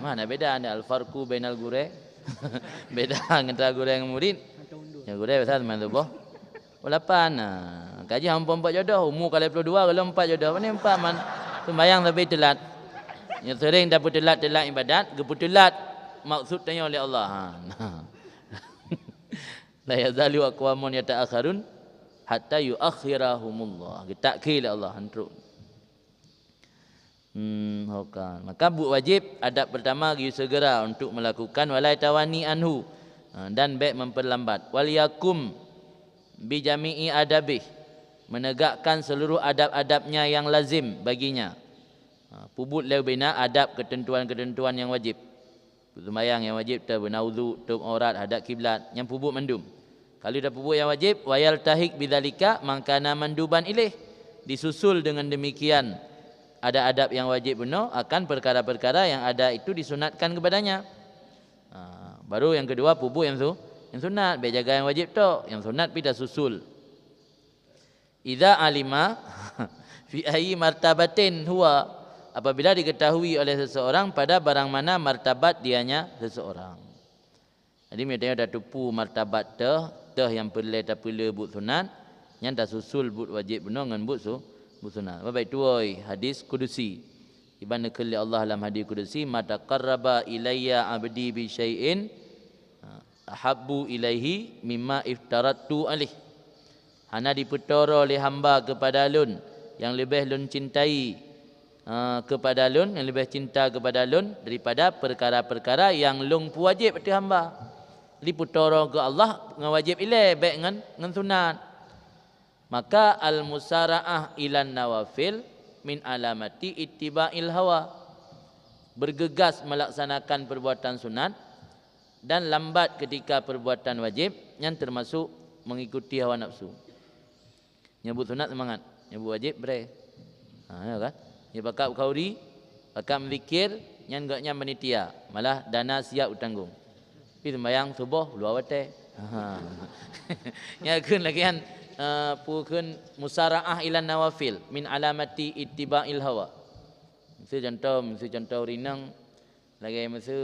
Mana beda ni al-farqu bainal gurai? Beda antara gurai dengan murid. Yang gurai pasal main subuh. Buat 8. Kaji hang 4 jodoh, umur kalau 22 kalau 4 jodoh. Mana 4 man sembahyang tapi telat. Yang sering dapat telat-telat ibadat, geputelat maksud tanya oleh Allah. La yazalu aqwamun yata'akharun hatta yuakhirahumullah. Takkil Allah hantruk. Maka wajib adab pertama segera untuk melakukan walai tawani anhu, dan baik memperlambat. Wal yakum bi jami'i adabih, menegakkan seluruh adab-adabnya yang lazim baginya. Pubut lebina adab ketentuan-ketentuan yang wajib. Sembahyang yang wajib bernaudhu, aurat, hadap kiblat, yang pubut mendum. Kalau dah pubut yang wajib, wayal tahik bidzalika mangkana manduban ilaih, disusul dengan demikian ada adab yang wajib benar akan perkara-perkara yang ada itu disunatkan kepadanya. Baru yang kedua pubut yang sunat, baik jaga yang wajib tu, yang sunat pi dah susul. Idza alima fi ayyi martabatin huwa, apabila diketahui oleh seseorang pada barang mana martabat dianya seseorang. Jadi mereka dah tupu martabat teh yang perlu tak perlu but sunat, yang dah susul but wajib benar dengan but sunat. Baik tu hadis kudusi. Ibn Qali Allah dalam hadis kudusi, ma taqarraba ilayya abdi bi syai'in ahabbu ilaihi mimma iftaratu alaih. Hana dipetoro oleh hamba kepada lun yang lebih lun cintai kepada lun, yang lebih cinta kepada lun daripada perkara-perkara yang lun wajib atas hamba. Diputoro ke Allah dengan wajib ilai baik dengan sunat. Maka al musara'ah ilan nawafil min alamati ittiba'il hawa, bergegas melaksanakan perbuatan sunat dan lambat ketika perbuatan wajib, yang termasuk mengikuti hawa nafsu. Nyebut sunat semangat, nyebut wajib bre. Ya kan? Ya bakap kauri, bakap zikir, yang enggaknya menitia, malah dana siap utanggung. Tapi sembahyang subuh luar wate. Ya kun lagi kan pukun musara'ah ilan nawafil min alamati ittiba'il hawa. Mesti contoh rinang lagi mesti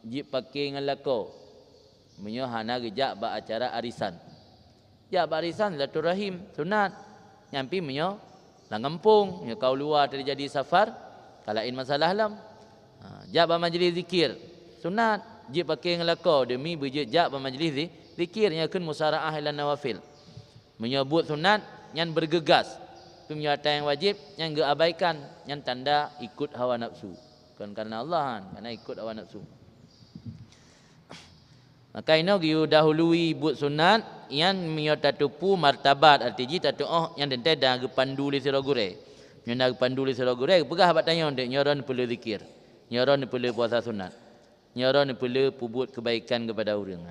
jip pakai dengan lako. Menyo hana gejak ba acara arisan. Ya ba arisan silaturahim sunat. Nyampi menyo langampung, menyo kau luar terjadi safar, kalain masalah lam. Jak ba majlis zikir sunat, jip pakai dengan lako demi berjejak ba majlis zikir nya kun musara'ah ilan nawafil. Menyebut sunat yang bergegas. Itu menyata yang wajib yang geabaikan, yang tanda ikut hawa nafsu. Bukan karena Allah, karena ikut hawa nafsu. Maka ini giu dahului buat sunat yang menyata tupu martabat artinya tatu yang dente dah gepandu li siragure. Nyona gepandu li siragure pegah bat tanya ndek nyoron perlu zikir. Nyoron perlu puasa sunat. Nyoron perlu pubut kebaikan kepada orang.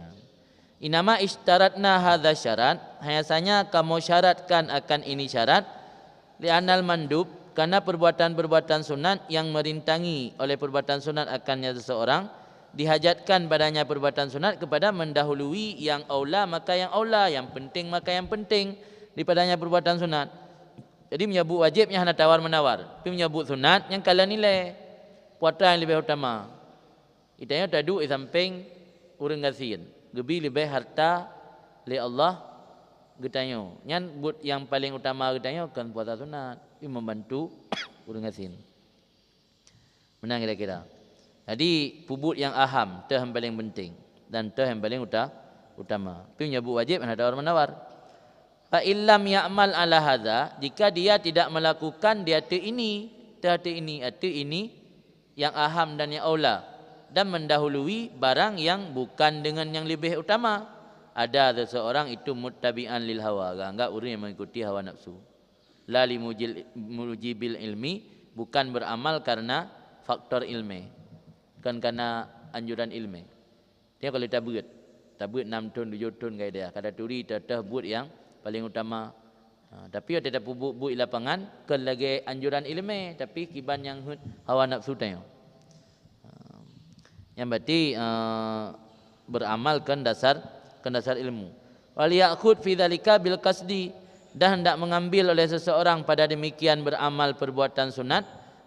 Inama ishtaratna hadza syarat, hayasanya kamu syaratkan akan ini syarat li'anal mandub, karena perbuatan-perbuatan sunat yang merintangi oleh perbuatan sunat akannya seseorang, dihajatkan padanya perbuatan sunat kepada mendahului yang aula maka yang aula, yang penting maka yang penting daripadanya perbuatan sunat. Jadi menyebut wajibnya hanya tawar-menawar, tapi menyebut sunat yang kala nilai puasa yang lebih utama. Itanya tadu samping urang gasin, gebi lebih harta li Allah getanyo. Yang paling utama getanyo kan puasa sunat, ini membantu urang gasin. Menang kira-kira. Jadi pubut yang aham tu yang paling penting dan tu yang paling utama. Tapi menyebut wajib hanya tawar-menawar. Fa illam ya'mal ala hadza, jika dia tidak melakukan di hati ini yang aham dan yang aula dan mendahului barang yang bukan dengan yang lebih utama. Ada seseorang itu muttabi'an lil hawa, enggak orang yang mengikuti hawa nafsu. La li mujibil ilmi, bukan beramal karena faktor ilmi, bukan karena anjuran ilmi. Dia kalau tabut 6 tahun 7 tahun gaya dia, kada turi tetah buat yang paling utama. Tapi dia tidak buat lapangan ke lagi anjuran ilmi, tapi kiban yang hawa nafsu tanya. Yang berarti beramal kan dasar ilmu. Wal ya'khud fi dzalika bil qasdi, dan hendak mengambil oleh seseorang pada demikian beramal perbuatan sunat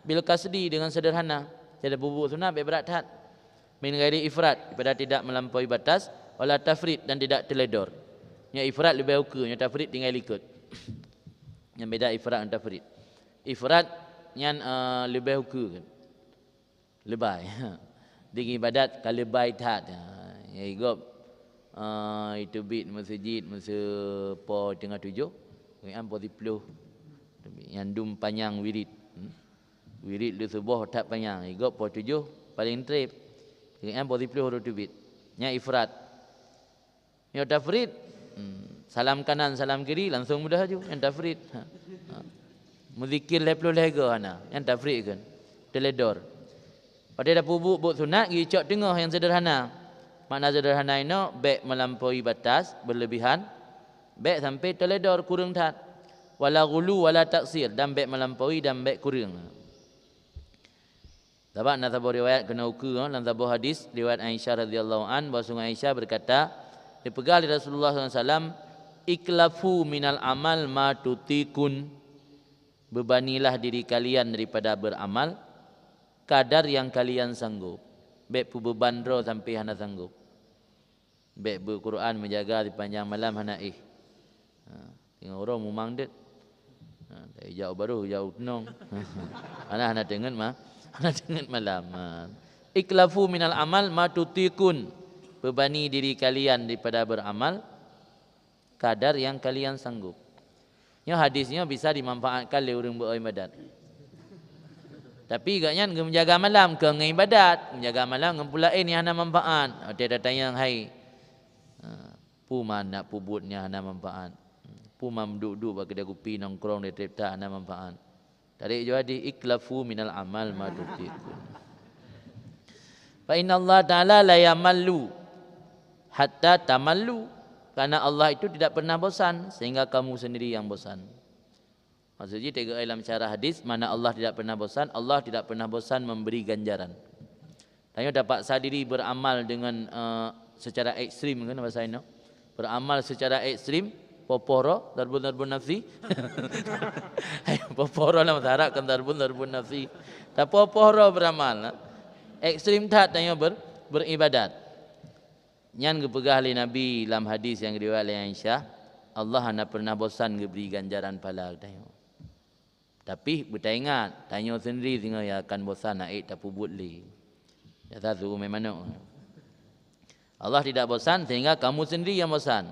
bil qasdi dengan sederhana. Tidak bubuk sunat berat hat. Min ghairi ifrat, daripada tidak melampaui batas, wala tafrid dan tidak teledor. Nya ifrat lebih ukur, nya tafrid tinggal ikut. Yang beda ifrat dan tafrid. Ifrat yang lebih ukur kan. Lebay. Di ibadat kalau lebay hat. Ya igop itu bit masjid masa po tengah 7 yang po 10 yang dum panjang wirid lu subuh tak panjang igop po 7 paling trip yang po 10 huruf bit nya ifrat yang tafrid salam kanan salam kiri langsung mudah aja yang tafrid muzikir leplo lega ana yang tafrid kan teledor pada dah pubuk buat sunat gi cok tengah yang sederhana. Makna sederhana ini baik melampaui batas berlebihan, baik sampai teledor kurang tat. Wala ghulu wala taksir, dan baik melampaui dan baik kurang. Dapat nak tahu riwayat kena ukur dalam tabu hadis riwayat Aisyah radhiyallahu an, bahawa Aisyah berkata, dipegang oleh Rasulullah SAW, iklafu minal amal ma tutikun, bebanilah diri kalian daripada beramal kadar yang kalian sanggup. Baik beban roh sampai hana sanggup. Baik berquran menjaga di panjang malam hana tengok orang mumang det. Jauh baru jauh tenong. Hana dengan malam. Iklafu minal amal ma tutikun, bebani diri kalian daripada beramal kadar yang kalian sanggup. Ini hadisnya bisa dimanfaatkan oleh orang beribadat. Tapi agaknya menjaga malam ke ibadat, menjaga malam ngempulain yang hana manfaat. Dia datang yang hai. Puman nak pubutnya hana manfaat. Pumam duduk bagi dia kopi nongkrong dia tak hana manfaat. Tarik je hadis iklafu minal amal ma tutiqun. Fa inna Allah Ta'ala la yamallu hatta tamallu. Karena Allah itu tidak pernah bosan sehingga kamu sendiri yang bosan. Maksudnya tiga dalam cara hadis, mana Allah tidak pernah bosan, Allah tidak pernah bosan memberi ganjaran. Tanya dapat sadiri beramal dengan secara ekstrim kan bahasa ini. Beramal secara ekstrim, poporo, darbun nafsi. Poporo lah matarak kan darbun nafsi. Tak poporo beramal. Ekstrim tak tanya beribadat. Nyan gepegah li Nabi dalam hadis yang riwayat oleh Aisyah, Allah hanya pernah bosan beri ganjaran pahala tanya. Tapi bertaingat, tanya sendiri tinggal ya akan bosan naik tak pubut li. Ya tak tahu memang Allah tidak bosan sehingga kamu sendiri yang bosan.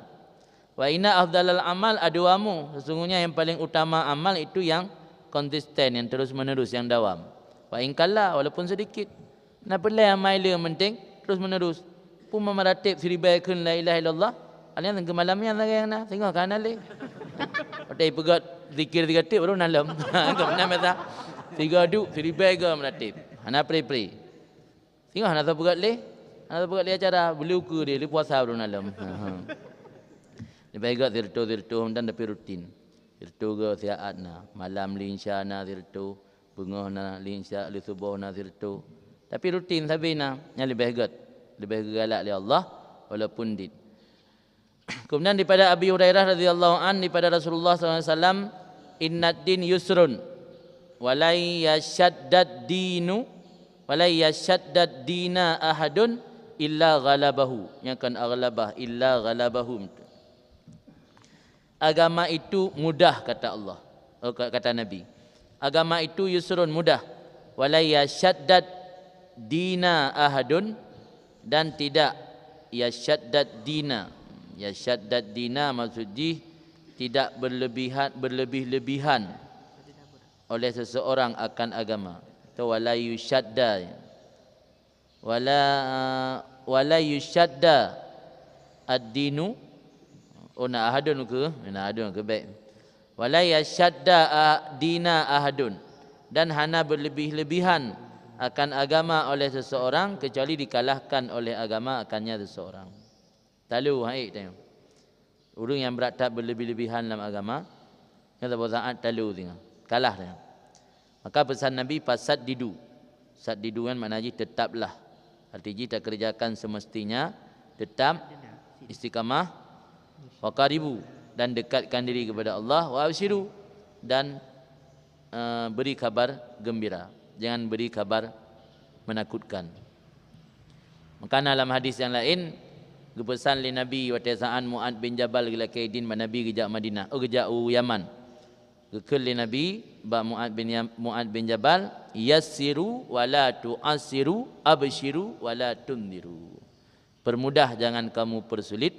Wa inna afdalal amal adwamu. Sesungguhnya yang paling utama amal itu yang konsisten, yang terus menerus, yang dawam. Wa in kalla walaupun sedikit. Nak pelai amal yang penting terus menerus. Pun memeratib siribaikun la ilaha illallah. Alian tengah malamnya lagi yang nak tengok kan ali. Pakai pegat zikir 3 tip baru malam. Enggak pernah mata. 3 duk siribaik ke meratib. Hana pray. Tengok hana tak pegat le. Hana tak pegat le acara berluku dia puasa baru malam. Dia pegat zirto dan tapi rutin. Zirto ke siatna. Malam li insyana zirto. Bengahna li insya li subuhna zirto. Tapi rutin sabina yang lebih pegat. Lebih galak oleh Allah walaupun dit. Kemudian daripada Abi Hurairah radhiyallahu an daripada Rasulullah SAW, innad din yusrun walai yashaddad dinu walai yashaddad dina ahadun illa ghalabahu. Yang kan aghlabah illa ghalabahu. Agama itu mudah kata Allah. Kata Nabi. Agama itu yusrun mudah. Walai yashaddad dina ahadun dan tidak yashaddad dina. Yashaddad dina maksudnya tidak berlebih-lebihan oleh seseorang akan agama. Atau wala yushadda. Wala yushadda ad-dinu. Oh nak ahadun ke? Nak ahadun ke baik. Wala yashadda dina ahadun. Dan hana berlebih-lebihan akan agama oleh seseorang kecuali dikalahkan oleh agama akannya seseorang. Talu haik tengok. Orang yang beratap berlebih-lebihan dalam agama, kata saat talu tengok. Kalah tengok. Maka pesan Nabi pasad didu. Sad didu kan maknanya tetaplah. Artinya tak kerjakan semestinya, tetap istiqamah wa qaribu dan dekatkan diri kepada Allah wa abshiru dan beri kabar gembira. Jangan beri kabar menakutkan. Maka dalam hadis yang lain kepesan li Nabi wa tasaan Mu'ad bin Jabal gila kaidin Nabi gejak Madinah gejak Yaman. Gekul li Nabi ba Mu'ad bin Jabal yassiru wala tu'assiru abshiru wala tundiru. Permudah jangan kamu persulit,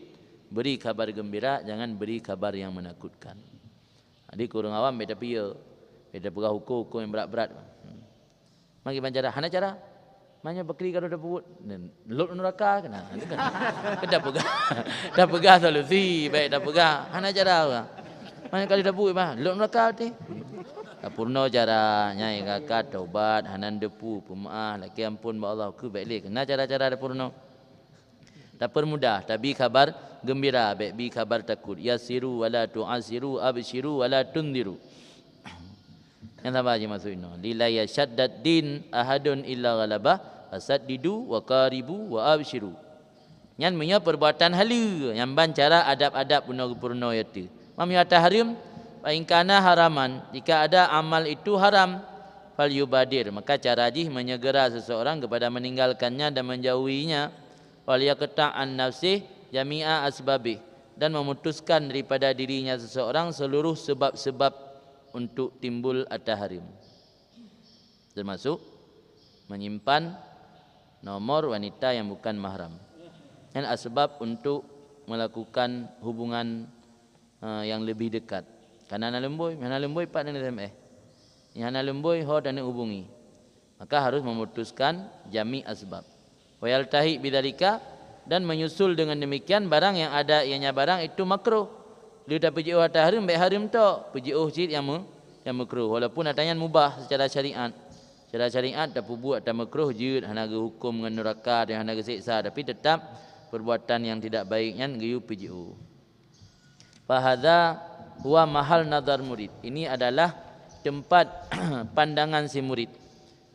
beri kabar gembira jangan beri kabar yang menakutkan. Jadi kurang awam beda piye. Beda pegah hukum yang berat-berat. Mari bancara hana cara Manya bakri kalau dah buat lot neraka kena. Dah pegah. Dah pegah solusi baik dah pegah. Hana cara. Manya kali dah buat mah lot neraka ni. Purno cara nyai kakak taubat hanan depu pemaah laki ampun ba Allah ku baik le kena cara-cara dah purno. Tak permudah tapi kabar gembira baik bi kabar takut yasiru wala tu'asiru abshiru wala tundiru. Yang apa aja maksudnya? Lila yashaddad din ahadun illa ghalabah asaddidu wa qaribu wa abshiru. Yang punya perbuatan hala yang ban cara adab-adab purno yaitu. Mam ya tahrim wa in kana haraman, jika ada amal itu haram fal yubadir, maka cara jih menyegera seseorang kepada meninggalkannya dan menjauhinya. Wal yaqta'an nafsih jami'a asbabih, dan memutuskan daripada dirinya seseorang seluruh sebab-sebab untuk timbul at-tahrim, termasuk menyimpan nomor wanita yang bukan mahram, dan asbab untuk melakukan hubungan yang lebih dekat. Karena anak lemboi pak dan SMS, yang anak lemboi ho dan hubungi, maka harus memutuskan jami asbab. Wa yaltahi bidzalika, dan menyusul dengan demikian barang yang ada ianya barang itu makruh. Dia dah pergi tahrim baik harim tu, pergi cit yang makruh. Walaupun atanyan mubah secara syariat. Secara syariat tak buat tak makruh je hanaga hukum dengan neraka dan hanaga siksa, tapi tetap perbuatan yang tidak baiknya gayu PJO. Fahadha huwa mahal nazar murid. Ini adalah tempat pandangan si murid.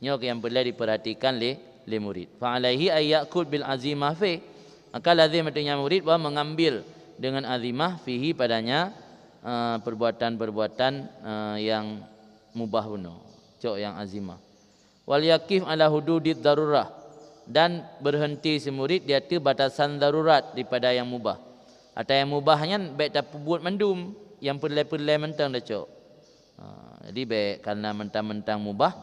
Nyok yang perlu diperhatikan le murid. Fa alaihi ayyakul bil azimah fi. Maka lazim artinya murid bahawa mengambil dengan azimah fihi padanya perbuatan-perbuatan yang mubah buno. Cok yang azimah. Wal yakif ala hududid darurah, dan berhenti si murid di atas batasan darurat daripada yang mubah. Atau yang mubahnya baik tak buat mendum, yang perlai-perlai mentang dah cok. Jadi baik karena mentang-mentang mubah,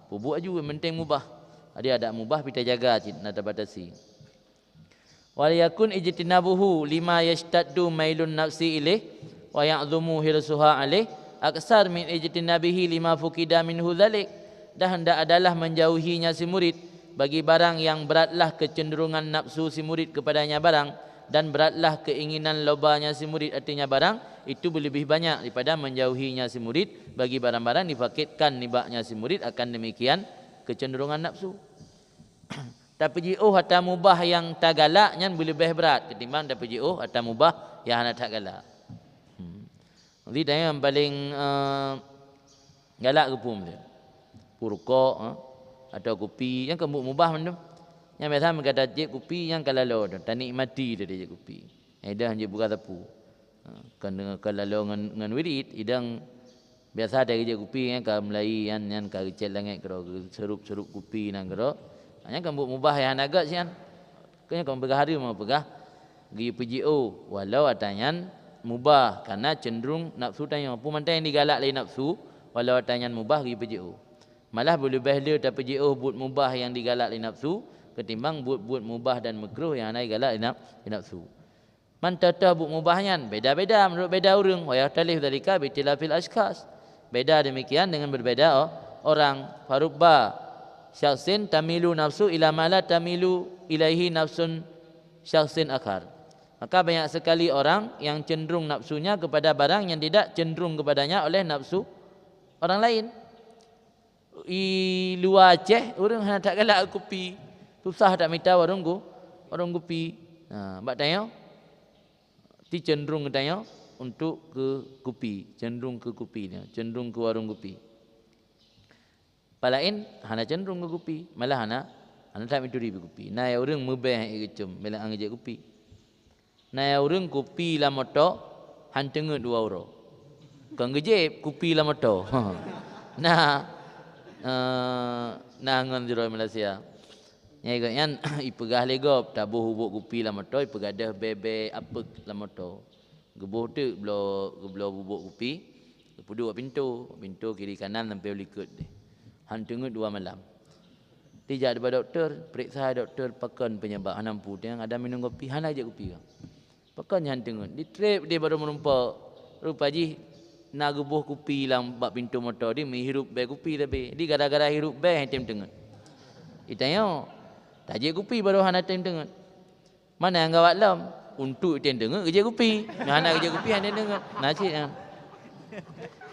buat juga mentang mubah. Jadi ada mubah kita jaga nak batasi. Wal yakun ijtinabuhu lima yashtaddu mailun nafsi ilaih wa ya'zumu hirsuha alaih aksar min ijtinabihi lima fukida minhu dzalik. Dan hendak adalah menjauhinya si murid bagi barang yang beratlah kecenderungan nafsu si murid kepadanya barang, dan beratlah keinginan lobanya si murid artinya barang, itu lebih banyak daripada menjauhinya si murid bagi barang-barang difakitkan nibaknya si murid akan demikian kecenderungan nafsu. Tapi ji'uh atau mubah yang tak galak yang boleh lebih berat ketimbang tapi ji'uh atau mubah yang tak galak. Jadi yang paling galak ke pun dia. Purukok atau kopi yang kembuk mubah mendum. Yang biasa mengkata je kopi yang kalalo dah nikmati dia je kopi. Dah je buka tapu. Kan dengan kalalo dengan wirid idang biasa ada je kopi yang ka Melai yang ka kecil langit kero serup-serup kopi nang kero. Yang kembuk mubah yang agak sian. Kanya kau pegah hari mau pegah gi PJO walau atanyan mubah karena cenderung nafsu tanya pun mantai yang digalak lain nafsu walau atanyan mubah gi PJO. Malah boleh bahla tapi ji'uh buat mubah yang digalak li nafsu ketimbang buat mubah dan makruh yang naik galak li nafsu. Man tatah buat mubahnya beda-beda menurut beda orang. Wa yatalif dzalika bi tilafil ashkhas. Beda demikian dengan berbeda orang. Farubba syakhsin tamilu nafsu ila ma la tamilu ilaihi nafsun syakhsin akhar. Maka banyak sekali orang yang cenderung nafsunya kepada barang yang tidak cenderung kepadanya oleh nafsu orang lain. I luar Aceh orang hendak tak galak kopi. Susah tak minta warung kopi. Bak tanya ti cenderung tanya untuk ke kopi, cenderung ke kopi dia, cenderung ke warung kopi. Palain hana cenderung ke kopi, malah hana tak minta di kopi. Nah ya orang mubah ikecum bela angje kopi. Nah ya orang kopi la moto hanteng 2 euro. Kang gejep kopi la moto. Nah nangan jero Malaysia. Nyai kan ipegah legop tabuh hubuk kopi la moto ipegadah bebe apa la moto. Gebuh tu belau bubuk kopi, duduk pintu kiri kanan sampai likut deh. Hanteng 2 malam. Tijak depan doktor, periksa doktor pakan penyebab hanampu yang ada minum kopi, hana aja kopi. Pakan hanteng. Di trip dia baru menumpak. Rupa ji nak gebuh kopi lang bak pintu motor dia menghirup be kopi tapi di gara-gara hirup be hantem tengat. Itanya tajik kopi baru hana hantem tengat. Mana yang gawat lam untuk hantem tengat kerja kopi. Hana kerja kopi hantem tengat. Nasib kan.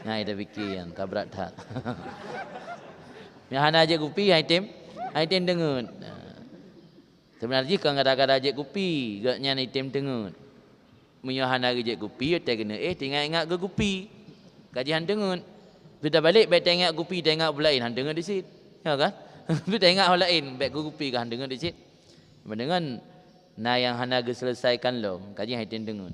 Nah ida fikir yang tabrak tak. Yang hana aja kopi hantem tengat. Sebenarnya kan gara-gara aja kopi gaknya hantem tengat. Menyahana kerja kopi tak kena tinggal ingat ke kopi. Kajian dengun. Sudah balik baik tengok kopi tengok pula lain handengan di sit. Ya kan? Sudah tengok hal lain baik kopi ke handengan di sit. Mendengan na yang hana selesaikan lom kajian hatin dengun.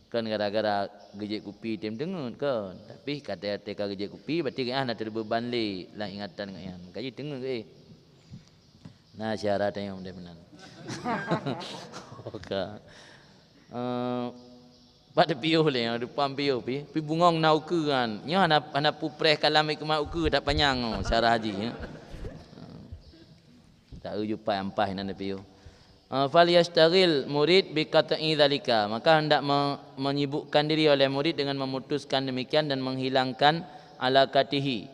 Kan gara-gara gejek kopi tem dengun kan. Tapi kata teka gejek kopi berarti kan nak terbeban le lah ingatan kan. Kaji dengun ke. Nah syarat yang benar. Okey. Pada piuh le yang depan piuh pi bungong nau ke kan nya hana pupres kalam ke mau ke tak panjang syarah haji ya. Tak jumpa ampas nan piuh. Fal yastaril murid bi qat'i zalika, maka hendak menyibukkan diri oleh murid dengan memutuskan demikian dan menghilangkan alaqatihi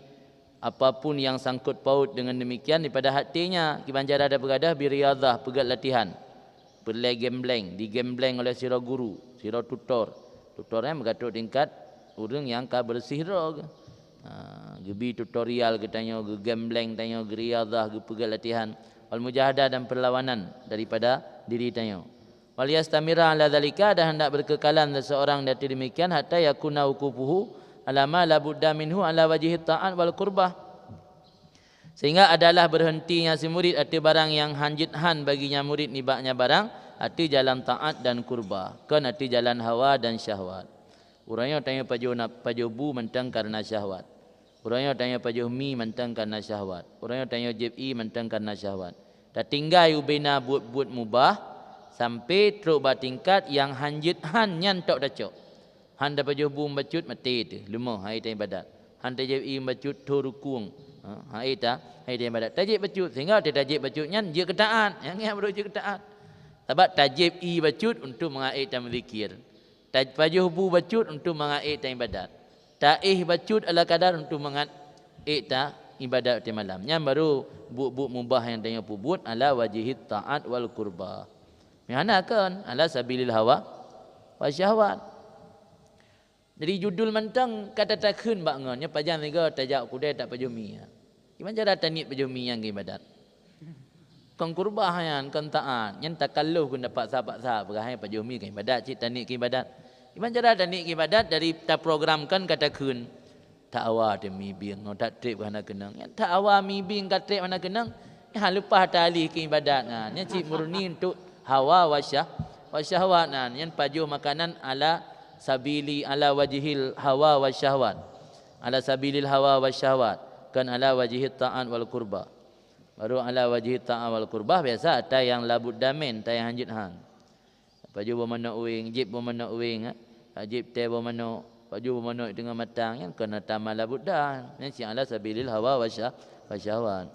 apapun yang sangkut paut dengan demikian daripada hatinya. Kibanjar ada bergadah bi riyadhah pegat latihan. Perlai gambling, digambleng oleh sira guru, sira tutor. Tutornya bergatuk tingkat orang yang ka bersih rog. Gebi tutorial ke tanya, ge gambling tanya, ge riadah, ge pegal latihan. Wal mujahadah dan perlawanan daripada diri tanya. Wal yastamira ala dzalika, dan hendak berkekalan seseorang dati demikian hatta yakuna uqufuhu ala ma la budda minhu ala wajhi ta'at wal qurbah. Sehingga adalah berhentinya si murid arti barang yang hanjithan baginya murid nibaknya barang arti jalan taat dan kurba, kan arti jalan hawa dan syahwat. Urangnya tanya pajo bu mentang karena syahwat. Urangnya tanya pajo mi mentang karena syahwat. Urangnya tanya jebi mentang karena syahwat. Dah tinggal ubena buat mubah sampai teruk tingkat yang hanjithan nyantok dacok. Handa pajo bu bacut mati tu, lemah hai tanya badat. Handa jebi bacut turukung. Hai dia badat. Tajib bacut sehingga dia tajib bacutnya dia ketaat. Yang baru dia ketaat. Sebab tajib bacut untuk mengaid dan berzikir. Pajuh bu bacut untuk mengaid dan ibadat. Taih bacut ala kadar untuk mengaid dan ibadat di malam. Yang baru bu mubah yang tanya pubut ala wajihit ta'at wal kurba. Mana kan ala sabilil hawa wa syahwat. Jadi judul mentang kata takhun bangunnya pajang juga tajak kudai tak pajumi. Gimana cara tanit pajumi yang ibadat? Kong kurbah yang kentaan yang takalluh kun dapat sahabat-sahabat berahai pajumi ke ibadat cik tanit ke ibadat. Gimana cara tanit ke ibadat dari ta programkan kata kun tak awal demi bing tak trip mana kenang. Yang tak awal mi bing kat trip mana kenang. Yang lupa tali ke ibadat nah. Yang cik murni untuk hawa wa syahwat nah. Yang pajuh makanan ala sabili ala wajhil hawa wa syahwat. Ala sabilil hawa wa syahwat. Kan ala wajhit ta'at wal kurba. Baru ala wajhit ta'at wal kurba biasa ada yang labud damin, ada yang hanjit hang. Paju bermana uing, jib bermana uing, jib teh bermana, paju bermana dengan matang yang kena tamal labud dah. Yang si ala sabilil hawa wa syahwat.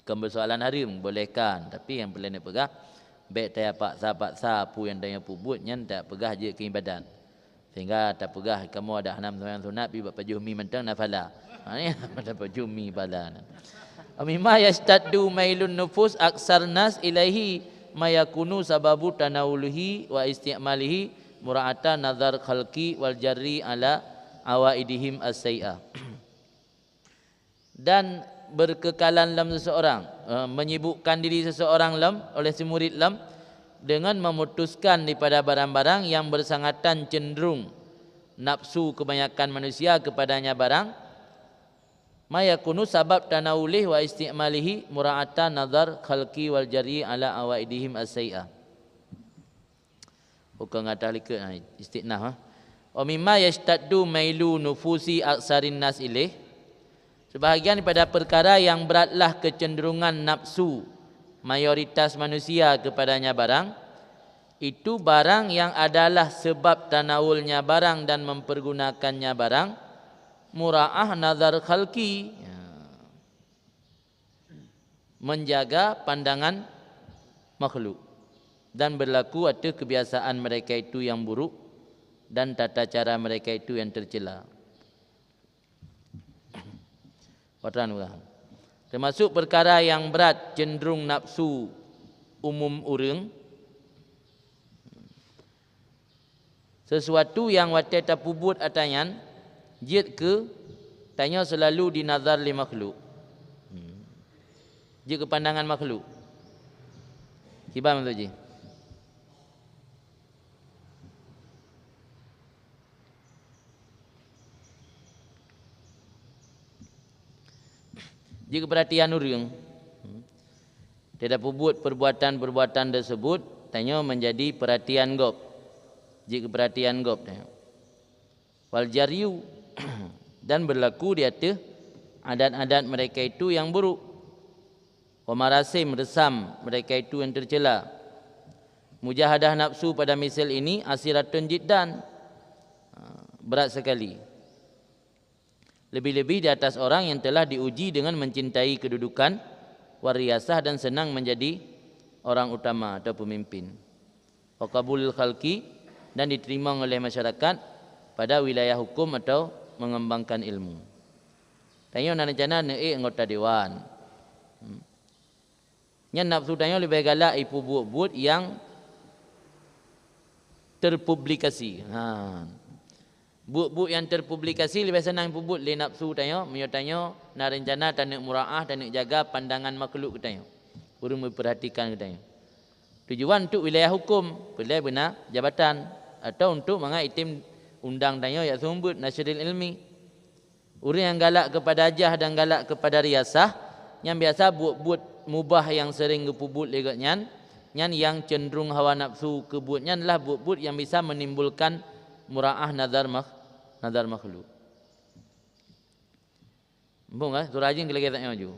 Kebersoalan hari bolehkan, tapi yang boleh nak pegah baik taya pak sapu yang daya pubutnya tak pegah je ke ibadat. Sehingga tak pegah kamu ada hanam sembahyang sunat bi buat pajuh mi mentang nafala. Ni pada pajuh mi bala. Mimma yastaddu mailun nufus aksar nas ilaihi mayakunu sababu tanawuluhi wa istimalihi mura'ata nazar khalqi wal jarri ala awaidihim as-sayyi'ah. Dan berkekalan dalam seseorang, menyibukkan diri seseorang oleh si murid dengan memutuskan daripada barang-barang yang bersangatan cenderung nafsu kebanyakan manusia kepadanya barang mayakunu sabab tanawulih wa istimalihi mura'ata nazar khalqi wal jari ala awaidihim as-sayyi'ah. Bukan kata lika istinah wa mimma yashtaddu mailu nufusi aksarin nas ilaih. Sebahagian daripada perkara yang beratlah kecenderungan nafsu mayoritas manusia kepadanya barang, itu barang yang adalah sebab tanawulnya barang dan mempergunakannya barang, mura'ah nazar khalqi, menjaga pandangan makhluk, dan berlaku atas kebiasaan mereka itu yang buruk dan tata cara mereka itu yang tercela. Watan bukan. Termasuk perkara yang berat cenderung nafsu umum urang. Sesuatu yang watai tapubut atanyan jid ke tanya selalu dinazar li makhluk. Jid ke pandangan makhluk. Kibam tu ji. Jika perhatian orang tidak pubut perbuatan-perbuatan tersebut, tanya menjadi perhatian gop. Jika perhatian gop, wal jariu dan berlaku di atas adat-adat mereka itu yang buruk. Wa marasim resam mereka itu yang tercela. Mujahadah nafsu pada misal ini asiratun jiddan, berat sekali. Lebih-lebih di atas orang yang telah diuji dengan mencintai kedudukan, wariasah dan senang menjadi orang utama atau pemimpin. Wa qabulul khalqi dan diterima oleh masyarakat pada wilayah hukum atau mengembangkan ilmu. Tanya nak rencana anggota dewan. Nya nafsu tanya lebih galak ipu buat yang terpublikasi. Buat yang terpublikasi lebih senang pubut le nafsu tanya, menyatanya na rencana tanak muraah, tanak jaga pandangan makhluk katanya. Urung memperhatikan katanya. Tujuan untuk wilayah hukum, boleh benar jabatan atau untuk mengaitim undang tanya ya sumbut nasyril ilmi. Orang yang galak kepada ajah dan galak kepada riasah, yang biasa buat mubah yang sering kepubut legatnya, yang cenderung hawa nafsu kebutnya adalah buat yang bisa menimbulkan muraah nazar makhluk. Bung ah, tu rajin kalau kita tanya ju.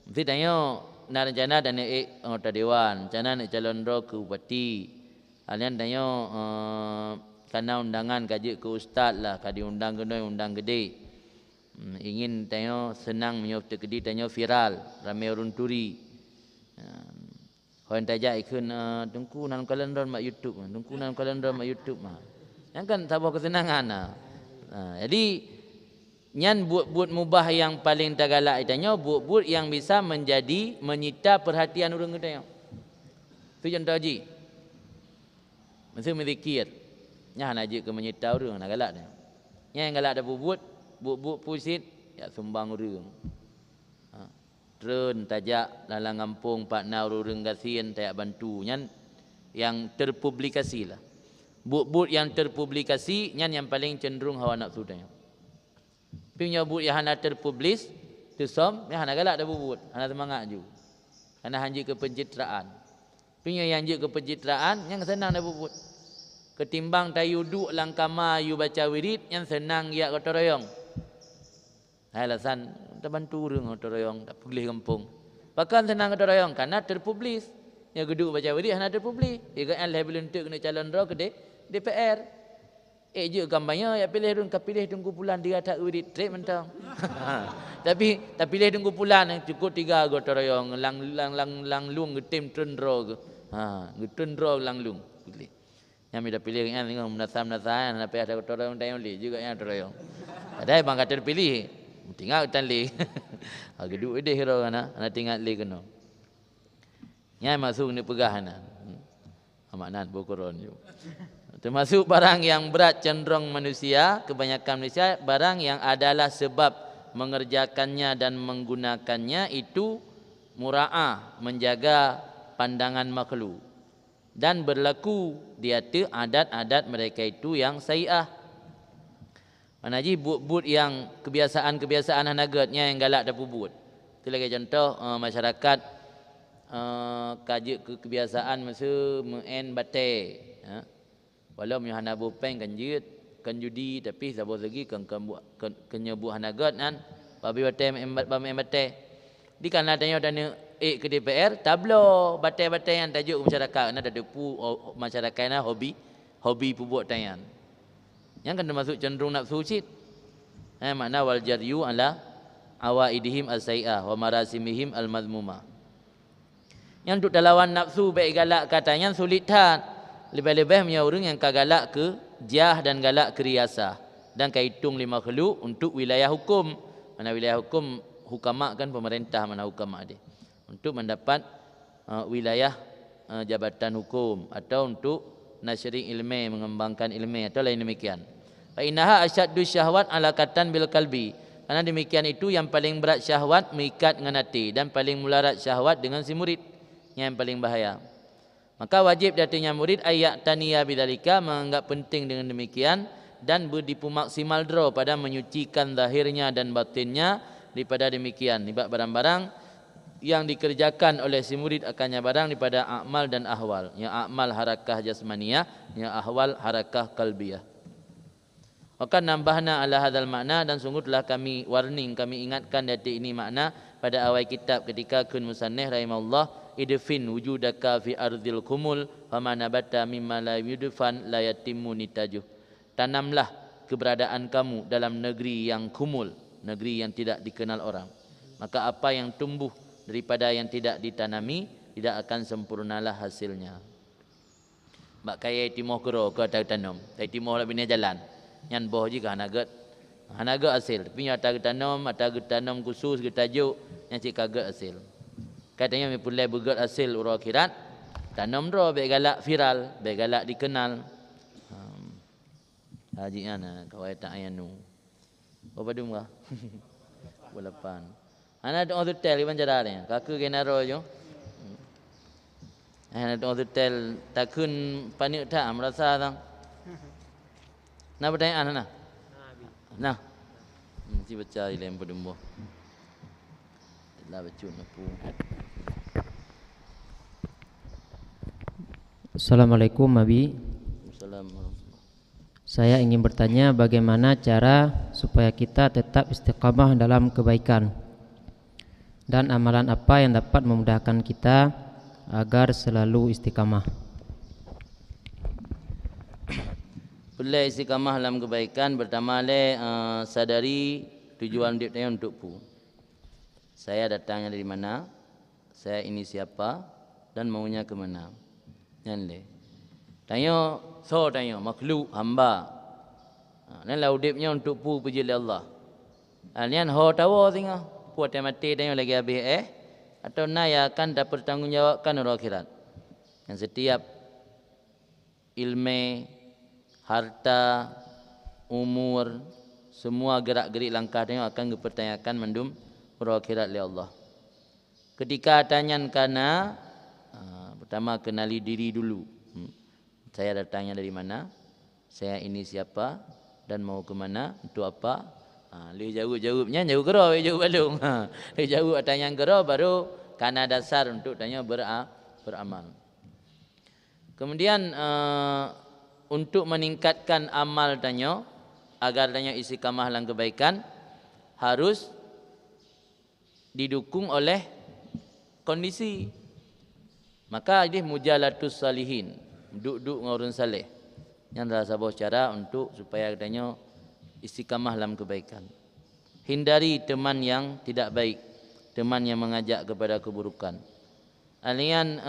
Mesti tanya nak rencana dan anggota dewan, rencana nak calon roh ke bupati. Kalian tanya karena undangan kaji ke ustaz lah, kadi undang kena undang gede. Ingin tanya senang menyop tegedi tanya viral, ramai orang turi. Orang tajak ikun tungku nan kalendar mak YouTube, tungku nan kalendar mak YouTube mah. Yang kan sabah kesenangan nah. Jadi nyan buat mubah yang paling tagalak itanya buat yang bisa menjadi menyita perhatian orang katanya. Tu contoh haji. Mesti menzikir. Nya haji ke menyita orang nak galak dia. Nya yang galak ada buat pusit ya sumbang orang. Trun tajak dalam kampung pak na orang gasien tayak bantu nyan yang terpublikasi lah. Buat yang terpublikasi nyan yang paling cenderung hawa nafsu tanya. Punya buat yang hana terpublis tesom yang hana galak dah buat, hana semangat ju. Hana hanji ke pencitraan. Punya yang hanji ke pencitraan yang senang dah buat. Ketimbang tayu duk lang kamar you baca wirid yang senang ya kata royong. Alasan terbantu orang kata royong tak boleh kampung. Bahkan senang kata royong karena terpublis. Yang geduk baca wirid hana terpublis. Dia kan level untuk kena calon roh ke DPR. Je gambarnya ya pilih dun kapilih tunggu bulan dia tak wirid trip mentang. Tapi pilih tunggu bulan cukup 3 kata royong lang lung tim tundro ke. Getundro lang lung pilih. Yang mida pilih kan tengok menasam-nasan apa ada kata royong tayong li juga yang royong. Ada bang kata pilih tinggal tan li. Geduk ide hero ana tinggal li kena. Nyai masuk ni pegahan. Amanan bokoron ju. Termasuk barang yang berat cenderung manusia, kebanyakan manusia, barang yang adalah sebab mengerjakannya dan menggunakannya itu mura'ah, menjaga pandangan makhluk. Dan berlaku di atas adat-adat mereka itu yang sayi'ah. Manaji buat yang kebiasaan-kebiasaan hanagatnya yang galak dah buat. Itu lagi contoh masyarakat kaji kebiasaan masa men batai. Walau hana bopeng kan judi tapi sabot lagi kan buat hanagat kan babi batai di kana tanya dana ke DPR tablo batai-batai yang tajuk masyarakat na ada pu masyarakat na hobi buat tayan yang kan termasuk cenderung nafsu cit makna wal jaryu ala awaidihim as-sai'ah wa marasimihim al-madmumah yang untuk lawan nafsu baik galak katanya sulit tak. Lebih-lebih punya orang yang galak ke jah dan galak ke riasah dan kaitung 5 makhluk untuk wilayah hukum. Mana wilayah hukum hukama kan pemerintah mana hukama dia. Untuk mendapat wilayah jabatan hukum atau untuk nasyri ilmi mengembangkan ilmi atau lain demikian. Fa innaha asyaddu syahwat alaqatan bil qalbi. Karena demikian itu yang paling berat syahwat mengikat dengan hati dan paling mularat syahwat dengan si murid yang paling bahaya. Maka wajib datanya murid ayat taniya bidzalika menganggap penting dengan demikian dan berdipu maksimal draw pada menyucikan zahirnya dan batinnya daripada demikian sebab barang-barang yang dikerjakan oleh si murid akannya barang daripada amal dan ahwal. Yang amal harakah jasmaniyah, yang ahwal harakah qalbiyah. Maka nambahna ala hadzal makna dan sungguh telah kami warning, kami ingatkan dari ini makna pada awal kitab ketika kun musannif rahimahullah idfin wujudaka fi ardil kumul wa manabata mimma la yudfan la yatimmu nitajuh. Tanamlah keberadaan kamu dalam negeri yang kumul, negeri yang tidak dikenal orang. Maka apa yang tumbuh daripada yang tidak ditanami tidak akan sempurnalah hasilnya. Mak kaya timoh kero ke tanam. Tai timoh lah bina jalan. Nyan boh juga hanagat. Hanagat hasil. Tapi nyata tanam khusus ke tajuk yang cik kagat hasil. Katanya mi pulai begat hasil urang akhirat. Tanam ro baik galak viral, baik galak dikenal. Haji ana kawai tak ayanu. Apa dum ka? Balapan. Ana do hotel iban jarane. Kaku genaro jo. Ana do hotel takun panik tak merasa tang. Nah pertanyaan ana. Nah. Si baca ilmu pedumbo. Lah bacun aku. Assalamualaikum Abi. Assalamualaikum. Saya ingin bertanya bagaimana cara supaya kita tetap istiqamah dalam kebaikan dan amalan apa yang dapat memudahkan kita agar selalu istiqamah. Pelai istiqamah dalam kebaikan pertama le sadari tujuan hidup saya untuk pu. Saya datangnya dari mana? Saya ini siapa dan maunya ke mana? Yan le. Tanya tanya makhluk hamba. Nan la hidupnya untuk pu puji Allah. Nian ho tahu tengah puat mati tanya lagi habis atau naya akan dapat tanggungjawabkan orang akhirat. Yang setiap ilmu, harta, umur, semua gerak-gerik langkah tanya akan dipertanyakan mendum orang akhirat oleh Allah. Ketika tanyakan kana pertama kenali diri dulu. Saya datangnya dari mana? Saya ini siapa dan mau ke mana? Untuk apa? Dia jawabnya jauh gero, jauh balung. Dia jawab tanya gero baru karena dasar untuk tanya beramal. Kemudian untuk meningkatkan amal tanya agar tanya istiqamah dalam kebaikan harus didukung oleh kondisi. Maka ini mujalatus salihin, duduk ngurun saleh. Yang adalah sebuah cara untuk supaya katanya istiqamah dalam kebaikan. Hindari teman yang tidak baik, teman yang mengajak kepada keburukan. Alian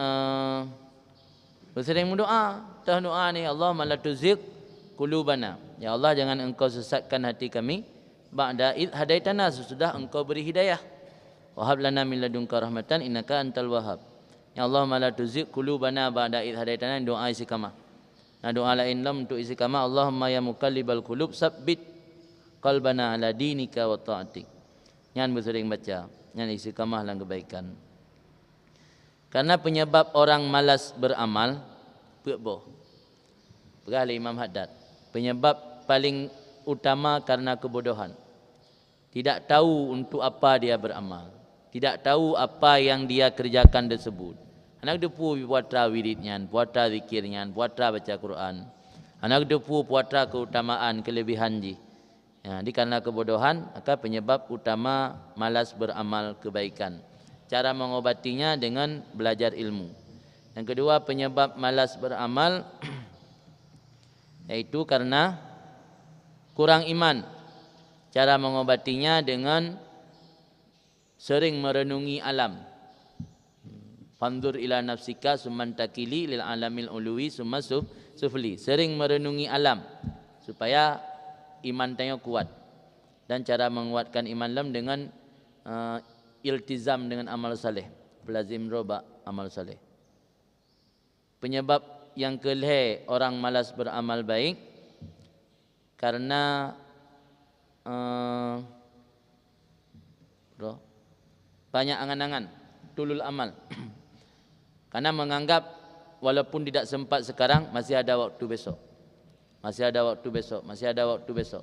bersering berdoa, doa ni Allah la tuzigh qulubana. Ya Allah jangan engkau sesatkan hati kami ba'da id hadaitana sesudah engkau beri hidayah. Wa hab lana min ladunka rahmatan innaka antal wahhab. Ya Allah la tuzigh qulubana ba'da id hadaitana, doa istiqamah. Nah doa lain lam untuk istiqamah, Allahumma ya muqallibal qulub sabbit qalbana ala dinika wa ta'atik. Yang bersering baca, yang istiqamah dalam kebaikan. Karena penyebab orang malas beramal pekboh. Perahli Imam Haddad. Penyebab paling utama karena kebodohan. Tidak tahu untuk apa dia beramal. Tidak tahu apa yang dia kerjakan tersebut. Anak depu puatra wiridnya, puatra zikirnya, puatra baca Quran. Anak depu puatra keutamaan, kelebihan ji. Ya, di karena kebodohan, maka penyebab utama malas beramal kebaikan. Cara mengobatinya dengan belajar ilmu. Yang kedua penyebab malas beramal yaitu karena kurang iman. Cara mengobatinya dengan sering merenungi alam. Fandur ila nafsika summan takili lil alamil uluwi summa sufli. Sering merenungi alam supaya iman tanya kuat. Dan cara menguatkan iman lam dengan iltizam dengan amal saleh. Pelazim roba amal saleh. Penyebab yang kelih orang malas beramal baik karena banyak angan-angan tulul amal. Karena menganggap walaupun tidak sempat sekarang masih ada waktu besok. Masih ada waktu besok, masih ada waktu besok.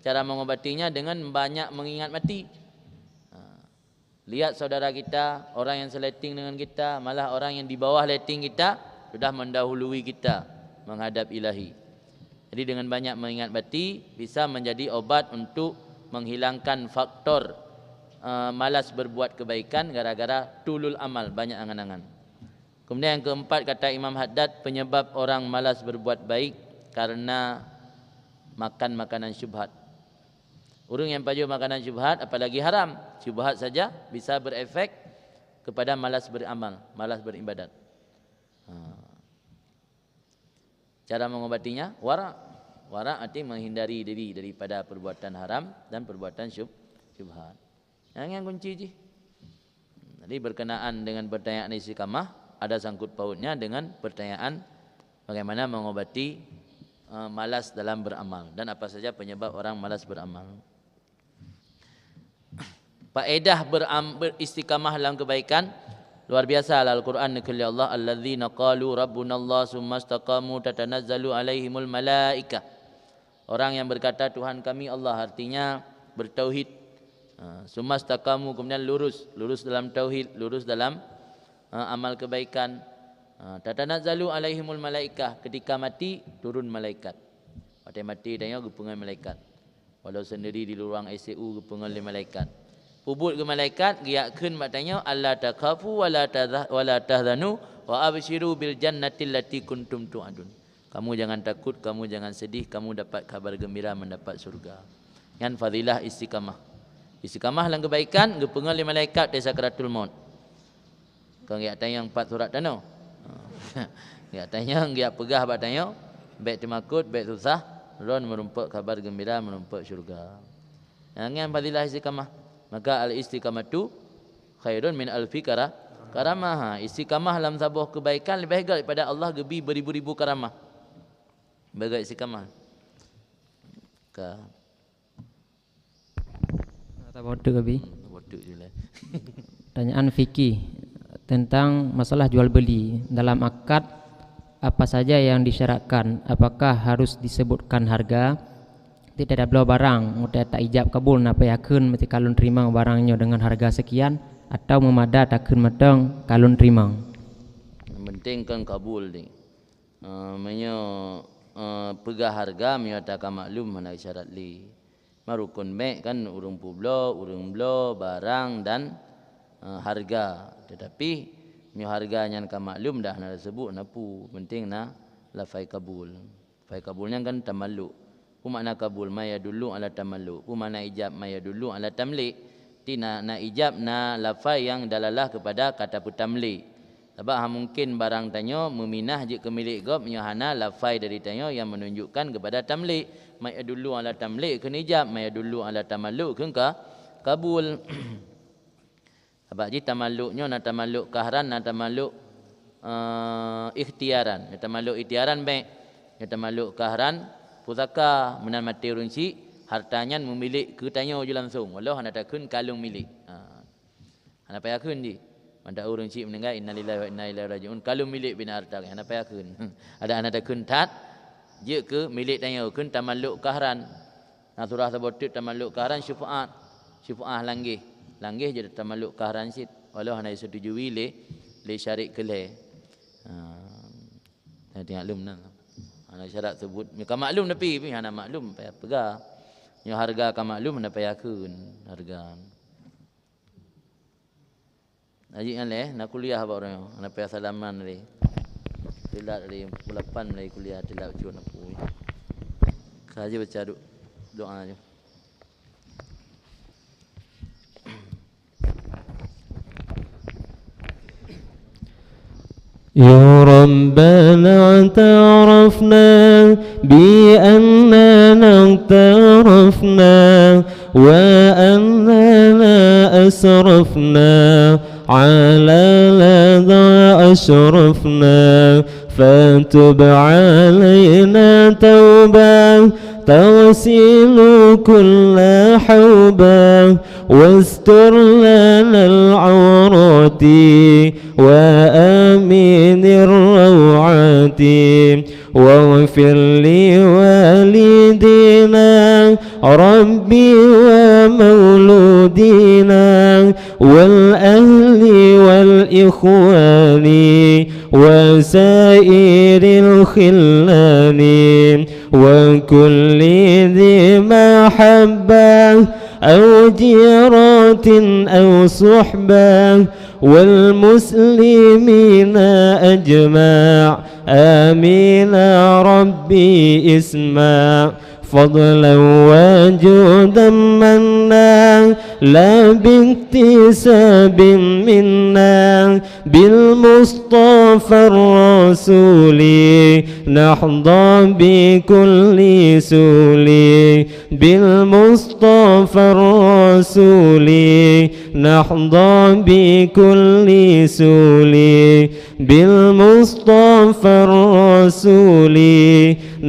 Cara mengobatinya dengan banyak mengingat mati. Lihat saudara kita, orang yang seleting dengan kita, malah orang yang di bawah letting kita sudah mendahului kita menghadap ilahi. Jadi dengan banyak mengingat mati bisa menjadi obat untuk menghilangkan faktor malas berbuat kebaikan gara-gara tulul amal, banyak angan-angan. Kemudian yang keempat kata Imam Haddad, penyebab orang malas berbuat baik karena makan makanan syubhat. Orang yang paju makanan syubhat apalagi haram, syubhat saja bisa berefek kepada malas beramal, malas beribadat. Cara mengobatinya wara. Wara artinya menghindari diri daripada perbuatan haram dan perbuatan syubhat. Yang kunci je. Jadi berkenaan dengan pertanyaan istiqamah ada sangkut pautnya dengan pertanyaan bagaimana mengobati malas dalam beramal, dan apa saja penyebab orang malas beramal. Faedah beristiqamah dalam kebaikan luar biasa. Al-Quran nakali Allah, alladzina qalu rabbunallah summa istaqamu tatanazzalu alaihimul malaikah. Orang yang berkata Tuhan kami Allah, artinya bertauhid. Summa istaqamu, kemudian lurus dalam tauhid, lurus dalam amal kebaikan. Tatanazzalu alaihimul malaikah, ketika mati turun malaikat. Pada mati tanya gepengan malaikat. Walau sendiri di ruang ICU gepengan oleh malaikat. Pubut ke malaikat, giakkeun matanya alla takhafu wala tahzanu wa abshiru bil jannati allati kuntum tu'adun. Kamu jangan takut, kamu jangan sedih, kamu dapat kabar gembira mendapat surga. Yang fadilah istiqamah. Istiqamah dalam kebaikan gepengan oleh malaikat di sakaratul maut. Kau giak tanya 4 surat tano. Giak tanya, giak pegah bat tanya, baik temakut, baik susah, ron merumpuk kabar gembira, merumpuk syurga. Yang fadilah istiqamah. Maka al-istiqamatu khairun min alfi karamah. Istiqamah dalam sebuah kebaikan lebih baik daripada Allah gebi beribu-ribu karamah. Bagai istiqamah. Kata bodoh gebi. Bodoh jelah. Tanyaan fikih tentang masalah jual beli. Dalam akad apa saja yang disyaratkan? Apakah harus disebutkan harga? Tidak ada belah barang, mudah tak ijab kabul napa yakin mesti kalun terima barangnya dengan harga sekian atau memada takun matang kalun terima. Yang penting kan kabul ni. Pegah harga menyatakan maklum mana syarat li. Marukun mek kan urung publo, urung blo, barang dan harga. Tetapi harganya kan maklum dah nak sebut napu. Penting na lafai kabul. Lafai kabulnya kan tamalluk. Makna kabul ma yadullu ala tamalluk, makna ijab ma yadullu ala tamlik. Tina na ijab na lafaz yang dalalah kepada kata putamli. Sebab mungkin barang tanyo meminah je ke milik gob hana lafaz dari tanyo yang menunjukkan kepada tamlik. Ma yadullu ala tamlik ke ijab, ma yadullu ala tamalluk ke kabul. Sebab ji tamalluknya na tamalluk kahran, na tamalluk ikhtiaran. Na tamalluk ikhtiaran baik, na tamalluk kahran pusaka menan mati runci hartanya memilik ke tanya je langsung walau hana takun kalung milik. Hana payakun di manda runci meninggal innalillahi wa inna ilaihi rajiun kalung milik bina harta hana payakun. Ada hana takun tat je ke milik tanya kun tamalluk kahran. Nah surah sebut tamalluk kahran syufaat langgih je tamalluk kahran sit walau hana disetujui le syarik keleh. Tengok lum nah. Ana syarat sebut ka maklum tapi hana maklum payah pegang. Nya harga ka maklum hana payahkeun harga. Haji an leh nak kuliah apa orang hana payah salaman le. Tilat le 8 le kuliah tilat cun apa. Kaji baca doa je. يا ربنا اعترفنا بأننا اعترفنا وأننا أسرفنا على لدى أشرفنا فتب علينا توبة تغسل كل حوبة واستر لنا العورات وآمن الروعات واغفر لوالدينا ربي ومولودينا والأهل والإخوان وسائر الخلان وكل ذي محبة أو جيرة أو صحبة والمسلمين أجمع آمين ربي اسمع فضلا وجودا منا لا باكتساب منا بالمصطفى الرسول نحظى بكل سول بالمصطفى الرسول نحظى بكل سول بالمصطفى الرسول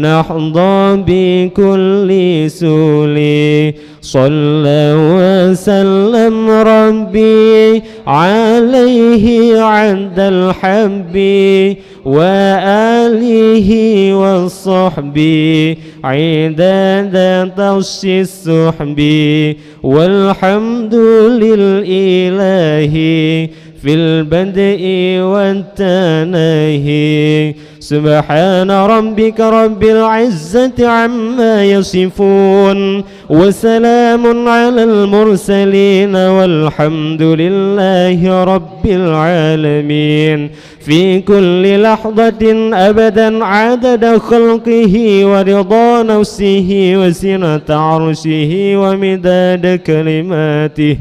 نحظى بكل سول صلى وسلم ربي عليه عند الحب وآله والصحب عداد طش السحب والحمد للإله في البدء والتناهي سبحان ربك رب العزة عما يصفون وسلام على المرسلين والحمد لله رب العالمين في كل لحظة أبدا عدد خلقه ورضا نفسه وسنة عرشه ومداد كلماته